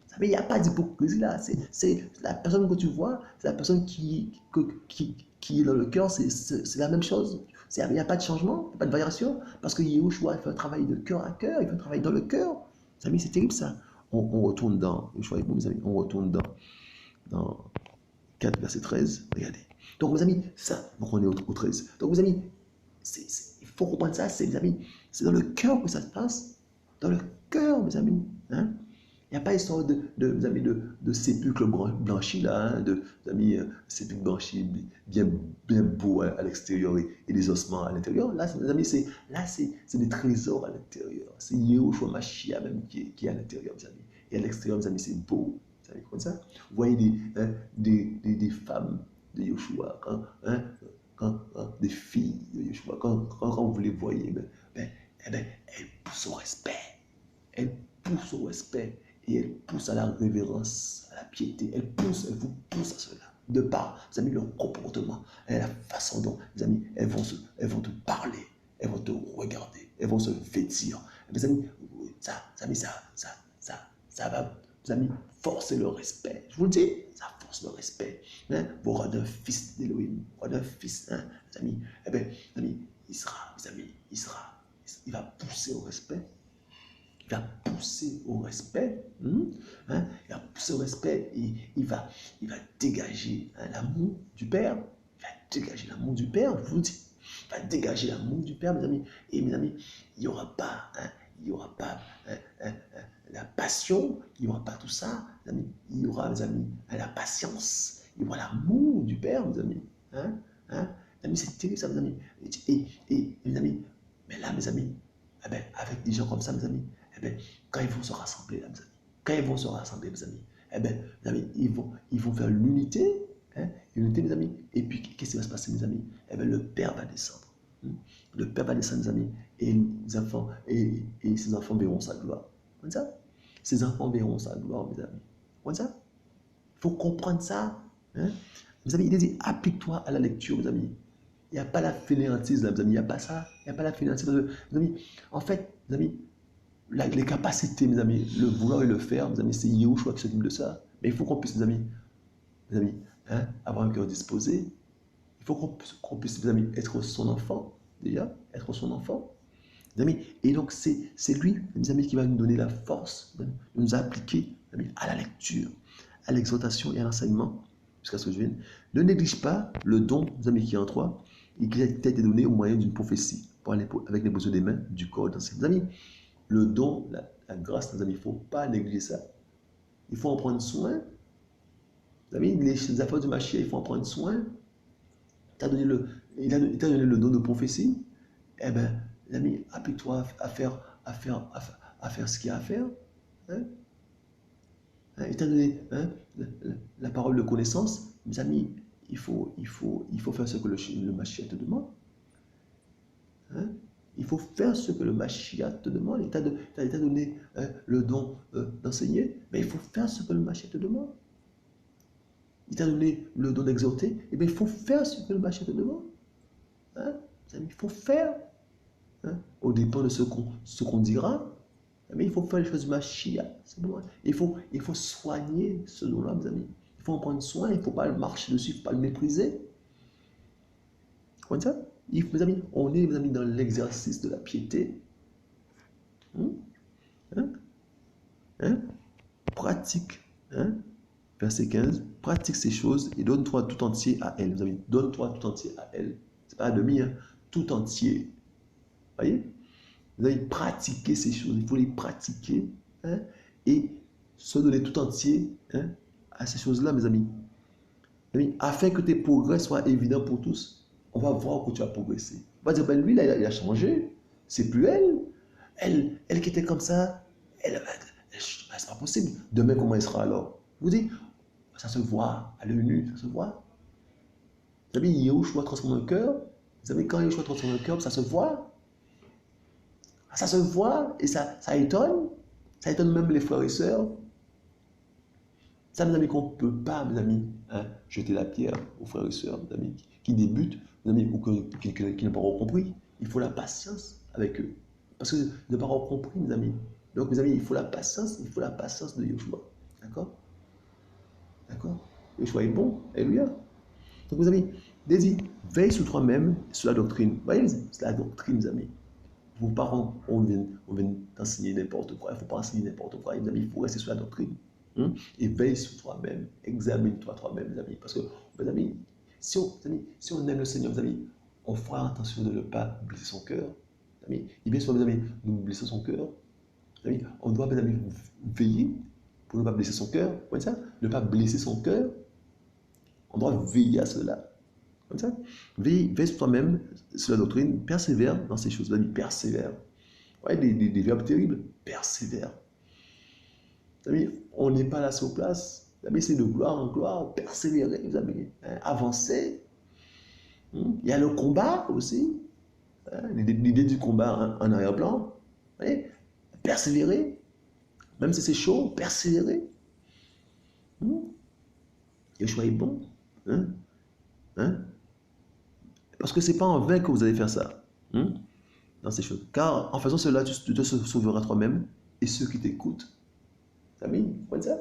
[SPEAKER 1] Vous savez, il n'y a pas d'hypocrisie là. C'est la personne que tu vois, c'est la personne qui est dans le cœur, c'est la même chose. Il n'y a pas de changement, il n'y a pas de variation, parce que Yahushua, il fait un travail de cœur à cœur, il fait un travail dans le cœur. Mes amis, c'est terrible ça. On retourne dans, Yahushua est bon, mes amis, on retourne dans 4, verset 13. Regardez. Donc, mes amis, ça, donc on est au 13. Donc, mes amis, il faut comprendre ça, mes amis, c'est dans le cœur que ça se passe. Dans le cœur, mes amis. Il n'y a pas histoire mes amis, de sépulcre blanchi, là, sépulcre blanchi, bien beau à l'extérieur et des ossements à l'intérieur. Là, mes amis, c'est des trésors à l'intérieur. C'est Yahushua Mashiach même qui est à l'intérieur, mes amis. Et à l'extérieur, mes amis, c'est beau. Vous savez comme ça? Vous voyez des femmes de Yahushua, des filles de Yahushua, quand vous les voyez, elles poussent au respect. Elles poussent au respect. Et elle pousse à la révérence, à la piété. Elle vous pousse à cela. De par, vous amis, leur comportement, et la façon dont, mes amis, elles vont te parler, elles vont te regarder, elles vont se vêtir. Mes amis, ça va, mes amis, forcer le respect. Je vous le dis, ça force le respect. Vous aurez un fils d'Elohim, vous aurez un fils, mes amis, mes amis, il va pousser au respect. Il va pousser au respect, il va pousser au respect et il va dégager l'amour du Père. Il va dégager l'amour du Père, je vous le dis. Il va dégager l'amour du Père, mes amis. Et mes amis, il n'y aura pas, la passion, il n'y aura pas tout ça, mes amis. Il y aura, mes amis, la patience, il y aura l'amour du Père, mes amis. Mes amis, c'est terrible ça, mes amis. Et mes amis, mais là, mes amis, avec des gens comme ça, mes amis, quand ils vont se rassembler, là, mes amis, mes amis, ils vont faire l'unité, l'unité, mes amis. Et puis, qu'est-ce qui va se passer, mes amis? Le Père va descendre. Le Père va descendre, mes amis, et les enfants, et ses enfants verront sa gloire. Comme ça? Ses enfants verront sa gloire, mes amis. Comme ça? Il faut comprendre ça. Mes amis, il dit, applique-toi à la lecture, mes amis. Il n'y a pas la fainéantise, là, mes amis. Il n'y a pas ça. Il n'y a pas la fainéantise. Mes amis, en fait, mes amis, les capacités, mes amis, le vouloir et le faire, mes amis, c'est Yahushua qui s'occupe de ça. Mais il faut qu'on puisse, mes amis, hein, avoir un cœur disposé. Il faut qu'on puisse, mes amis, être son enfant, déjà, être son enfant. Mes amis, et donc, c'est lui, mes amis, qui va nous donner la force de nous appliquer, mes amis, à la lecture, à l'exhortation et à l'enseignement, jusqu'à ce que je vienne. Ne néglige pas le don, mes amis, qui est en toi et qui a été donné au moyen d'une prophétie, avec les besoins des mains, du corps, dans ses amis. Le don, la grâce, mes amis, il ne faut pas négliger ça. Il faut en prendre soin. Mes amis, les affaires du Machia, il faut en prendre soin. Il t'a donné le don de prophétie. Eh bien, les amis, applique-toi à faire ce qu'il y a à faire. Hein? Il t'a donné, hein, la parole de connaissance. Mes amis, il faut faire ce que le Machia te demande. Hein? Il faut faire ce que le Mashiach te demande. Il t'a donné, hein, le don d'enseigner, mais il faut faire ce que le Mashiach te demande. Il t'a donné le don d'exhorter, et bien il faut faire ce que le Mashiach te demande. Hein? Il faut faire. Hein? Au dépend de ce qu'on dira, mais il faut faire les choses du Mashiach. Il faut soigner ce don-là, mes amis. Il faut en prendre soin, il ne faut pas le marcher dessus, il ne faut pas le mépriser. Vous comprenez ça? Mes amis, on est, mes amis, dans l'exercice de la piété. Hein? Hein? Pratique. Hein? Verset 15. Pratique ces choses et donne-toi tout entier à elle. Mes amis, donne-toi tout entier à elle. Ce n'est pas à demi, hein? Tout entier. Vous voyez? Vous allez pratiquer ces choses. Il faut les pratiquer, hein? Et se donner tout entier, hein, à ces choses-là, mes amis. Afin que tes progrès soient évidents pour tous. On va voir que tu as progressé. On va dire, ben lui, là, il a changé. C'est plus elle. Elle qui était comme ça, c'est pas possible. Demain, comment elle sera alors? Vous dites, ça se voit à l'œil nu, ça se voit. Vous savez, Yahushua transforme un cœur. Vous savez, quand Yahushua transforme un cœur, ça se voit. Ça se voit et ça étonne. Ça étonne même les frères et sœurs. Ça, mes amis, qu'on ne peut pas, mes amis, hein, jeter la pierre aux frères et sœurs, mes amis, qui débutent, mes amis, ou qui n'ont pas encore compris. Il faut la patience avec eux. Parce que de pas avoir compris, mes amis. Donc, mes amis, il faut la patience de Yahushua. D'accord? D'accord? Yahushua est bon. Alléluia. Donc, mes amis, Daisy, veille sur toi-même, sur la doctrine. Vous voyez, c'est la doctrine, mes amis. Vos parents, on vient t'enseigner n'importe quoi. Il ne faut pas enseigner n'importe quoi. Mes amis, il faut rester sur la doctrine. Et veille sur toi-même, examine-toi toi-même, mes amis. Parce que, mes amis, si on aime le Seigneur, mes amis, on fera attention de ne pas blesser son cœur. Amis. Et bien sûr, mes amis, nous blessons son cœur. Amis, on doit, mes amis, veiller pour ne pas blesser son cœur. Comme ça, ne pas blesser son cœur. On doit veiller à cela. Comme ça, veille sur toi-même, sur la doctrine, persévère dans ces choses-là, persévère. Ouais, des verbes terribles, persévère. Amis, on n'est pas là sur place. Amis, c'est de gloire en gloire, persévérer, les amis, hein, avancer. Il y a le combat aussi. Hein, l'idée du combat en arrière-plan. Persévérer. Même si c'est chaud, persévérer. Yeshua est bon. Hein? Hein? Parce que ce n'est pas en vain que vous allez faire ça. Dans ces choses. Car en faisant cela, tu te sauveras toi-même et ceux qui t'écoutent. Amis, vous comprenez ça?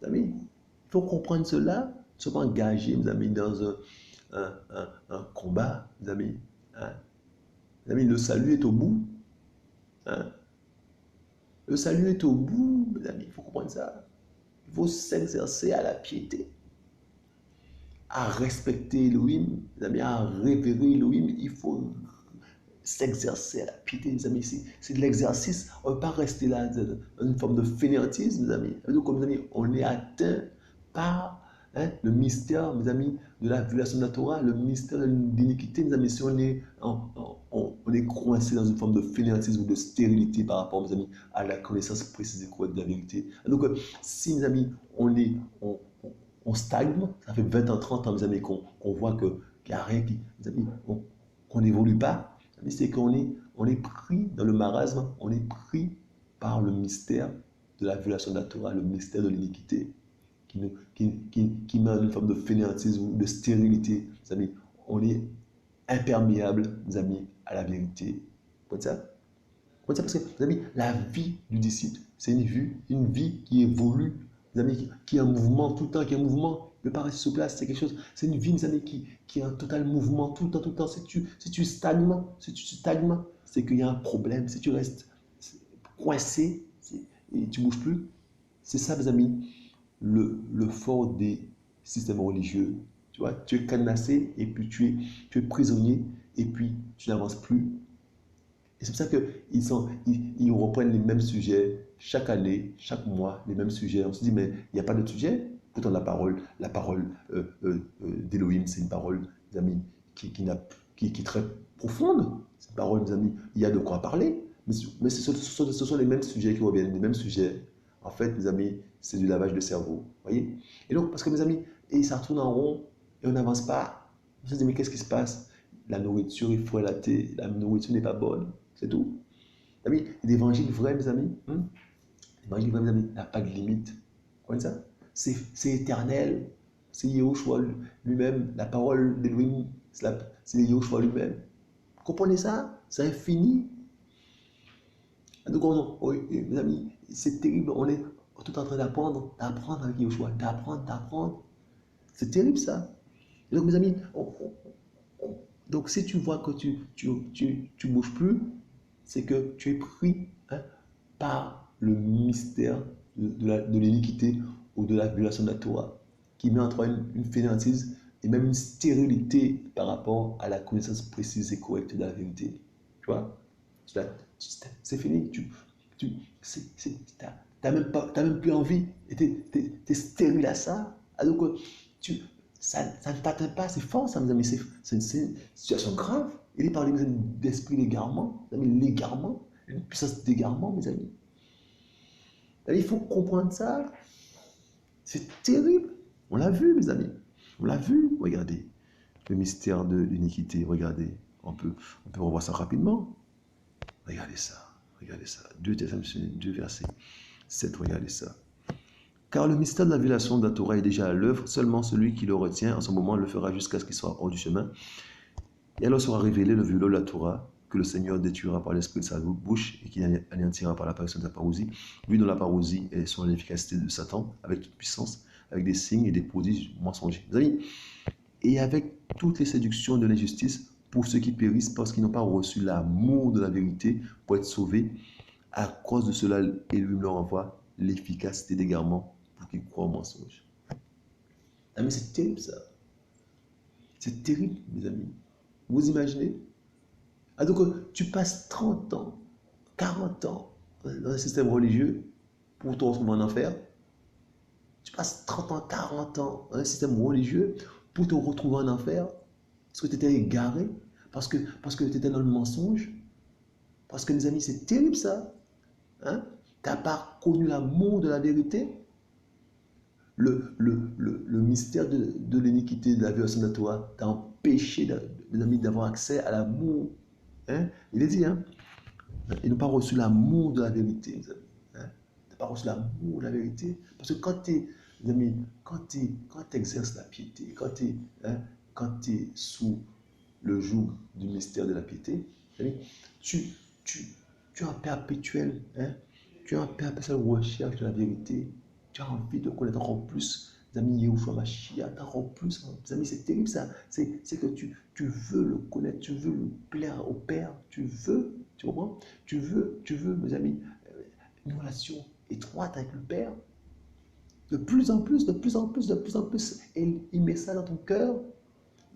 [SPEAKER 1] Amis, il faut comprendre cela. Ne sois pas engagé, mes amis, dans un combat, mes amis. Hein? Mes amis, le salut est au bout. Hein? Le salut est au bout, mes amis. Il faut comprendre ça. Il faut s'exercer à la piété, à respecter Elohim, mes amis, à révérer Elohim. Il faut s'exercer à la piété, mes amis. C'est de l'exercice. On ne peut pas rester là dans une forme de fainéantisme, mes amis. Donc, mes amis, on est atteint par, hein, le mystère, mes amis, de la violation de la Torah, le mystère de l'iniquité, mes amis. Si on est coincé dans une forme de fainéantisme ou de stérilité par rapport, mes amis, à la connaissance précise et correcte de la vérité. Donc, si, mes amis, on stagne, ça fait 20 ans, 30 ans, mes amis, qu'on voit qu'il n'y a rien mes amis, qu'on n'évolue pas, c'est qu'on est pris dans le marasme, on est pris par le mystère de la violation de la Torah, le mystère de l'iniquité, qui met en une forme de fainéantisme ou de stérilité. Mes amis, on est imperméable, mes amis, à la vérité. Comme ça. ça parce que, mes amis, la vie du disciple, c'est une vie qui évolue, mes amis, qui est en mouvement tout le temps, qui est en mouvement. Il ne peut pas rester sur place, c'est quelque chose. C'est une vie, mes amis, qui est en total mouvement tout le temps, tout le temps. Si tu stagnes, c'est qu'il y a un problème. Si tu restes coincé et tu ne bouges plus, c'est ça, mes amis, le fort des systèmes religieux. Tu vois, tu es cadenassé et puis tu es prisonnier et puis tu n'avances plus. Et c'est pour ça qu'ils reprennent les mêmes sujets chaque année, chaque mois, les mêmes sujets. On se dit, mais il n'y a pas d'autre sujet. Pourtant, la parole d'Élohim, c'est une parole, mes amis, qui est très profonde. C'est une parole, mes amis, il y a de quoi parler. Mais ce sont les mêmes sujets qui reviennent, les mêmes sujets. En fait, mes amis, c'est du lavage de cerveau. Voyez. Et donc, parce que mes amis, et ça tourne en rond et on n'avance pas. On se dit, mais qu'est-ce qui se passe? La nourriture, il faut relater. La nourriture n'est pas bonne. C'est tout. Amis, l'évangile vrai, mes amis, l'évangile vrai, mes amis, n'a pas de limite. Vous comprenez ça? C'est éternel. C'est Yahushua lui-même. La parole d'Elohim, c'est Yahushua lui-même. Vous comprenez ça? C'est infini. Donc, oui, mes amis, c'est terrible. On est tout en train d'apprendre avec Yahushua, d'apprendre. C'est terrible ça. Et donc, mes amis, donc si tu vois que tu bouges plus, c'est que tu es pris par le mystère de l'iniquité ou de la violation de la Torah, qui met en toi une fainéantise et même une stérilité par rapport à la connaissance précise et correcte de la vérité. Tu vois? C'est fini. Tu, t'as même plus envie. Et t'es stérile à ça. Alors que ça ne t'atteint pas. C'est fort, ça, mes amis. C'est une situation grave. Il est parlé d'esprit d'égarement, mes amis, l'égarement, une puissance d'égarement, mes amis. Il faut comprendre ça. C'est terrible. On l'a vu, mes amis. On l'a vu. Regardez. Le mystère de l'iniquité. Regardez. On peut revoir ça rapidement. Regardez ça. Regardez ça. 2 Thessaloniciens 2, verset 7. Regardez ça. Car le mystère de la violation de la Torah est déjà à l'œuvre. Seulement celui qui le retient en ce moment le fera jusqu'à ce qu'il soit hors du chemin. Et alors sera révélé le violon de la Torah, que le Seigneur détruira par l'esprit de sa bouche et qu'il anéantira par l'apparition de la parousie, lui dont la parousie est son l'efficacité de Satan, avec toute puissance, avec des signes et des prodiges mensongers. Mes amis, et avec toutes les séductions de l'injustice pour ceux qui périssent parce qu'ils n'ont pas reçu l'amour de la vérité pour être sauvés. À cause de cela, il leur envoie l'efficacité d'égarement pour qu'ils croient au mensonge. Ah mais c'est terrible ça. C'est terrible, mes amis. Vous imaginez? Ah, donc, tu passes 30 ans, 40 ans dans un système religieux pour te retrouver en enfer. Tu passes 30 ans, 40 ans dans un système religieux pour te retrouver en enfer parce que tu étais égaré, parce que tu étais dans le mensonge. Parce que, mes amis, c'est terrible ça. Hein? Tu n'as pas connu l'amour de la vérité. Le mystère de l'iniquité, de la violation de la Torah t'a empêché, mes amis, d'avoir accès à l'amour. Hein? Il est dit, hein? Ils n'ont pas reçu l'amour de la vérité, mes amis. Hein? Ils n'ont pas reçu l'amour de la vérité. Parce que quand tu exerces la piété, quand tu es sous le joug du mystère de la piété, tu, tu, tu es en perpétuelle, tu es en perpétuelle recherche de la vérité. Tu as envie de connaître encore plus, mes amis, Yahushua Mashiach, encore plus. Mes amis, c'est terrible ça. C'est que tu veux le connaître, tu veux le plaire au Père, tu comprends? Tu veux, mes amis, une relation étroite avec le Père. De plus en plus, de plus en plus, de plus en plus. Et il met ça dans ton cœur.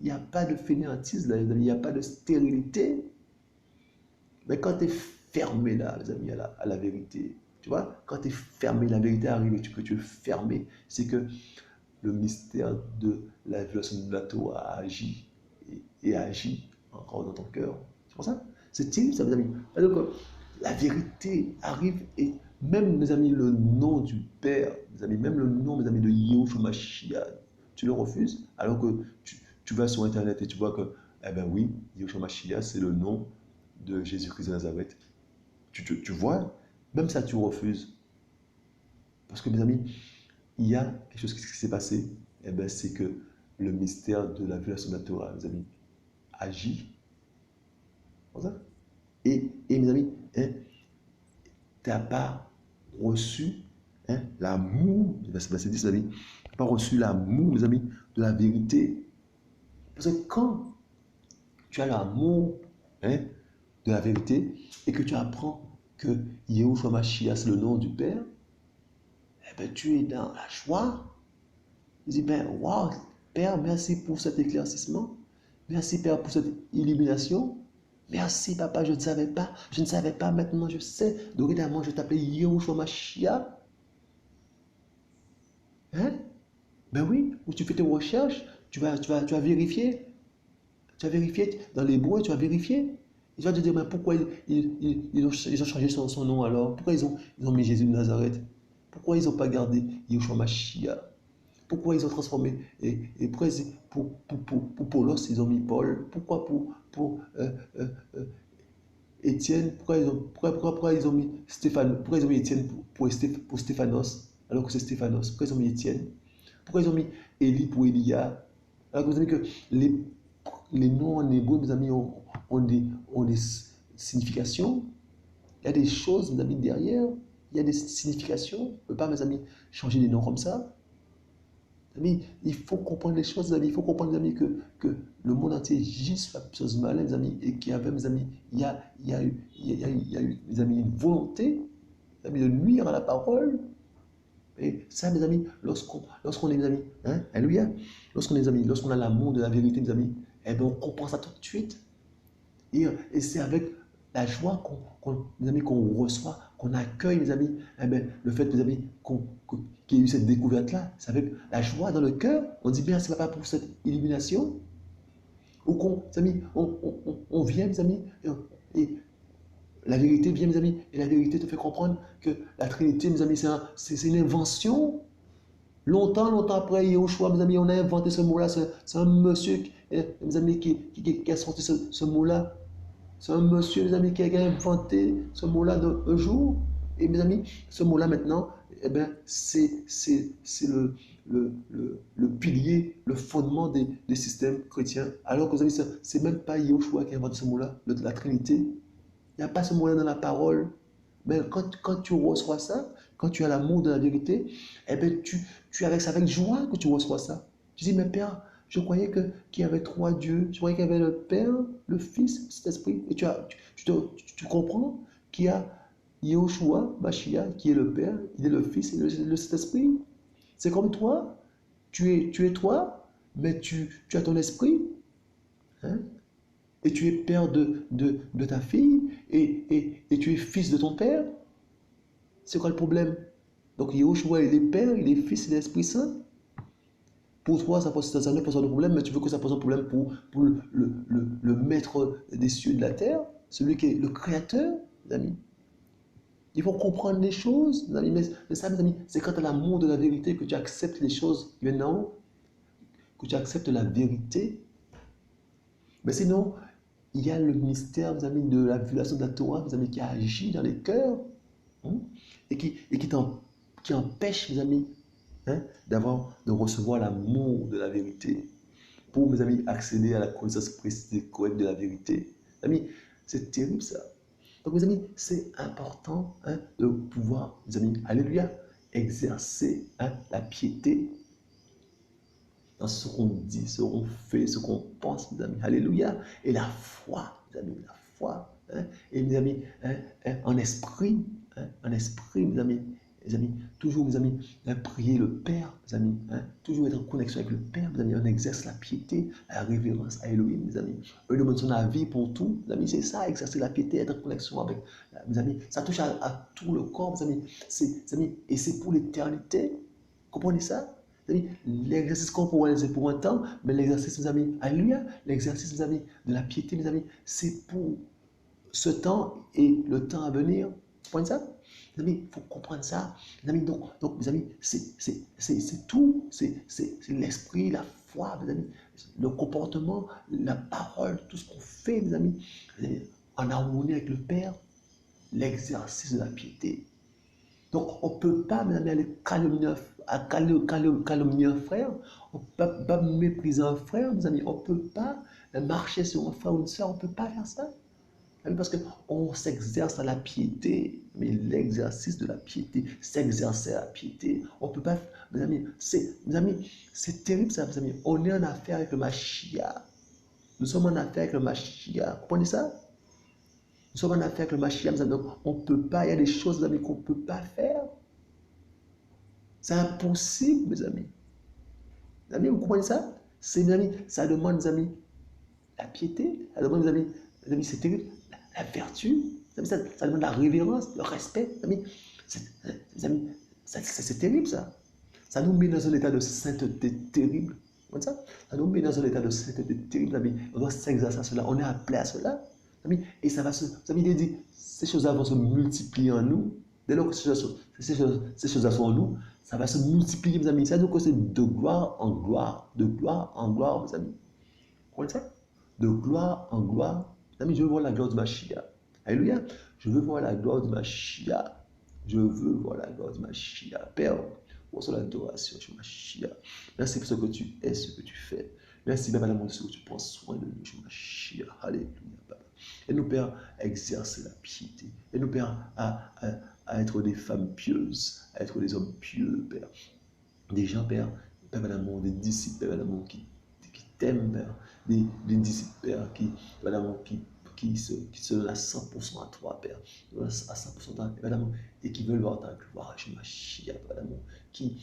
[SPEAKER 1] Il n'y a pas de fainéantisme, là, les amis, il n'y a pas de stérilité. Mais quand tu es fermé là, les amis, à la vérité, tu vois, quand tu es fermé, la vérité arrive et que tu es fermé, c'est que le mystère de la violation de la Torah agit et agit encore dans ton cœur. C'est pour ça. C'est terrible ça, mes amis. Donc, la vérité arrive et même, mes amis, le nom du Père, mes amis, même le nom, mes amis, de Yahushua Mashiach, tu le refuses, alors que tu vas sur Internet et tu vois que, eh ben oui, Yahushua Mashiach, c'est le nom de Jésus-Christ de Nazareth. Tu vois, même ça, tu refuses. Parce que, mes amis, il y a quelque chose qui s'est passé, eh ben, c'est que le mystère de la violation de la Torah, mes amis, agit. Comme ça. Et mes amis, tu n'as pas reçu l'amour, verset 10, mes amis, tu n'as pas reçu l'amour, mes amis, de la vérité. Parce que quand tu as l'amour de la vérité et que tu apprends que Yahushua Mashiach, c'est le nom du Père, eh ben, tu es dans la joie. Tu dis, ben, waouh, Père, merci pour cet éclaircissement. Merci, Père, pour cette illumination. Merci, Papa, je ne savais pas, maintenant je sais. Dorénavant, je t'appelle Yahushua Mashiach. Hein? Ben oui, où tu fais tes recherches, tu vas vérifier. Tu vas vérifier dans l'hébreu, tu vas vérifier. Et tu vas te dire, mais pourquoi ils ont changé son nom alors? Pourquoi ils ont mis Jésus de Nazareth? Pourquoi ils n'ont pas gardé Yahushua Mashiach? Pourquoi ils ont transformé et pourquoi pour Paulos, ils ont mis Paul? Pourquoi pour Étienne? Pourquoi ils ont mis Stéphane? Pourquoi ils ont mis Étienne pour Stéphanos? Alors que c'est Stéphanos. Pourquoi ils ont mis Étienne? Pourquoi ils ont mis Élie pour Élia? Alors que vous savez que les noms en hébreu, mes amis, ont des significations. Il y a des choses, mes amis, derrière. Il y a des significations. On ne peut pas, mes amis, changer les noms comme ça. Amis, il faut comprendre les choses, mes amis. Il faut comprendre, mes amis, que le monde entier gît sur la chose malin, mes amis, et qu'il y avait, mes amis, il y a eu, mes amis, une volonté, mes amis, de nuire à la parole. Et ça, mes amis, lorsqu'on est, mes amis, alléluia, lorsqu'on est, mes amis, lorsqu'on a l'amour de la vérité, mes amis, eh bien, on comprend ça tout de suite. Et c'est avec la joie mes amis, qu'on reçoit, qu'on accueille, mes amis, eh bien, le fait, mes amis, qu'il y ait eu cette découverte-là, c'est avec la joie dans le cœur. On dit bien, c'est pas pour cette illumination. Ou mes amis, on vient, mes amis, et la vérité vient, mes amis, et la vérité te fait comprendre que la Trinité, mes amis, c'est une invention. Longtemps après Yahushua, mes amis, on a inventé ce mot-là. C'est un monsieur, mes amis, qui a sorti ce mot-là. C'est un monsieur, mes amis, qui a inventé ce mot-là un jour. Et mes amis, ce mot-là maintenant, eh ben, c'est le pilier, le fondement des systèmes chrétiens. Alors que, mes amis, c'est même pas Yahushua qui a inventé ce mot-là, la Trinité. Il n'y a pas ce mot-là dans la parole. Mais quand tu reçois ça, quand tu as l'amour de la vérité, eh bien, tu avec ça avec joie que tu reçois ça. Tu dis, mais Père, je croyais qu'il y avait trois dieux. Je croyais qu'il y avait le Père, le Fils, cet esprit. Et tu comprends qu'il y a Yahushua, Mashiach, qui est le Père, il est le Fils et le Saint-Esprit. C'est comme toi. Tu es toi, mais tu as ton esprit. Hein? Et tu es père de ta fille, et tu es fils de ton père. C'est quoi le problème? Donc Yahushua, il est père, il est fils, il est Esprit Saint. Pour toi, ça ne pose pas de problème, mais tu veux que ça pose un problème pour le maître des cieux et de la terre, celui qui est le créateur, mes amis. Il faut comprendre les choses, mes amis. Mais ça, mes amis, c'est quand tu as l'amour de la vérité que tu acceptes les choses qui viennent d'en haut, que tu acceptes la vérité. Mais sinon, il y a le mystère, mes amis, de la violation de la Torah, mes amis, qui agit dans les cœurs, et qui empêche, mes amis, de recevoir l'amour de la vérité. Pour, mes amis, accéder à la connaissance précise et correcte de la vérité. Amis, c'est terrible ça. Donc, mes amis, c'est important de pouvoir, mes amis, alléluia, exercer la piété dans ce qu'on dit, ce qu'on fait, ce qu'on pense, mes amis. Alléluia. Et la foi, mes amis, la foi. Et mes amis, en esprit, mes amis, toujours, mes amis, prier le Père, mes amis, toujours être en connexion avec le Père, mes amis, on exerce la piété, la révérence à Elohim, mes amis. On demande son avis pour tout, mes amis, c'est ça, exercer la piété, être en connexion avec, mes amis. Ça touche à tout le corps, mes amis. Mes amis, et c'est pour l'éternité. Comprenez ça? L'exercice corporel, c'est pour un temps, mais l'exercice, mes amis, alléluia, l'exercice, mes amis, de la piété, mes amis, c'est pour ce temps et le temps à venir. Vous comprenez ça? Mes amis, il faut comprendre ça. Mes amis, donc mes amis, c'est tout. C'est l'esprit, la foi, mes amis, le comportement, la parole, tout ce qu'on fait, mes amis, en harmonie avec le Père, l'exercice de la piété. Donc, on ne peut pas, mes amis, aller calomnier un frère, on ne peut pas mépriser un frère, mes amis, on ne peut pas marcher sur un frère ou une soeur, on ne peut pas faire ça. Parce qu'on s'exerce à la piété, mais l'exercice de la piété, s'exercer à la piété, on ne peut pas, mes amis, c'est terrible ça, mes amis. On est en affaire avec le Mashiach. Nous sommes en affaire avec le Mashiach. Vous comprenez ça? Nous sommes en affaire avec le Mashiach, mes amis. Donc, on ne peut pas, il y a des choses, mes amis, qu'on ne peut pas faire. C'est impossible, mes amis. Mes amis, vous comprenez ça? C'est, mes amis, ça demande, mes amis, la piété, ça demande, mes amis, c'est terrible, la vertu, ça demande la révérence, le respect, mes amis, c'est terrible ça. Ça nous met dans un état de sainteté terrible. Comme ça nous met dans un état de sainteté terrible, mes amis. On doit s'exercer à cela, on est appelé à cela. Mes amis, et ça va se, mes amis, il dit, ces choses-là vont se multiplier en nous. Dès lors que ces choses-là sont en nous, ça va se multiplier, mes amis. Ça nous cause de gloire en gloire, de gloire en gloire, mes amis. Vous comprenez ça? De gloire en gloire. Mes amis, je veux voir la gloire de Mashiach. Alléluia. Je veux voir la gloire de Mashiach. Je veux voir la gloire de Mashiach. Père, reçois l'adoration de Mashiach. Merci pour ce que tu es, ce que tu fais. Merci, Père, de ce que tu prends soin de nous, Mashiach. Alléluia, Papa. Et nous, Père, à exercer la piété. Et nous, Père, à être des femmes pieuses, à être des hommes pieux, Père. Des gens, Père, d'amour, des disciples, Père, d'amour qui t'aiment, Père. Des disciples, Père, qui se donnent à 100% à toi, Père. À 100% à toi, Père, d'amour, et qui veulent voir ta gloire, je m'achie, Père, d'amour. Qui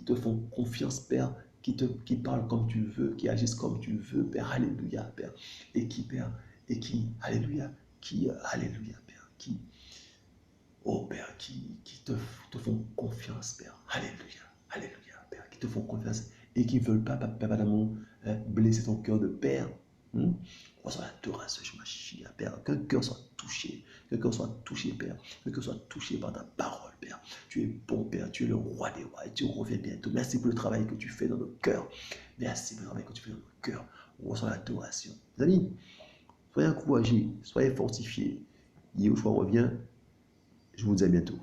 [SPEAKER 1] te font confiance, Père, qui parlent comme tu veux, qui agissent comme tu veux, Père, alléluia, Père. Et qui, Père, alléluia, alléluia, Père, oh Père, qui te font confiance, Père. Alléluia. Alléluia, Père. Qui te font confiance et qui ne veulent pas, Papa d'amour, blesser ton cœur de Père. Reçois l'adoration, je m'achie, Père. Qu'un cœur soit touché. Qu'un cœur soit touché, Père. Qu'un cœur soit touché par ta parole, Père. Tu es bon, Père. Tu es le roi des rois et tu reviens bientôt. Merci pour le travail que tu fais dans nos cœurs. Merci pour le travail que tu fais dans nos cœurs. Reçois l'adoration. Les amis, soyez encouragés, soyez fortifiés. Yeshua revient. Je vous dis à bientôt.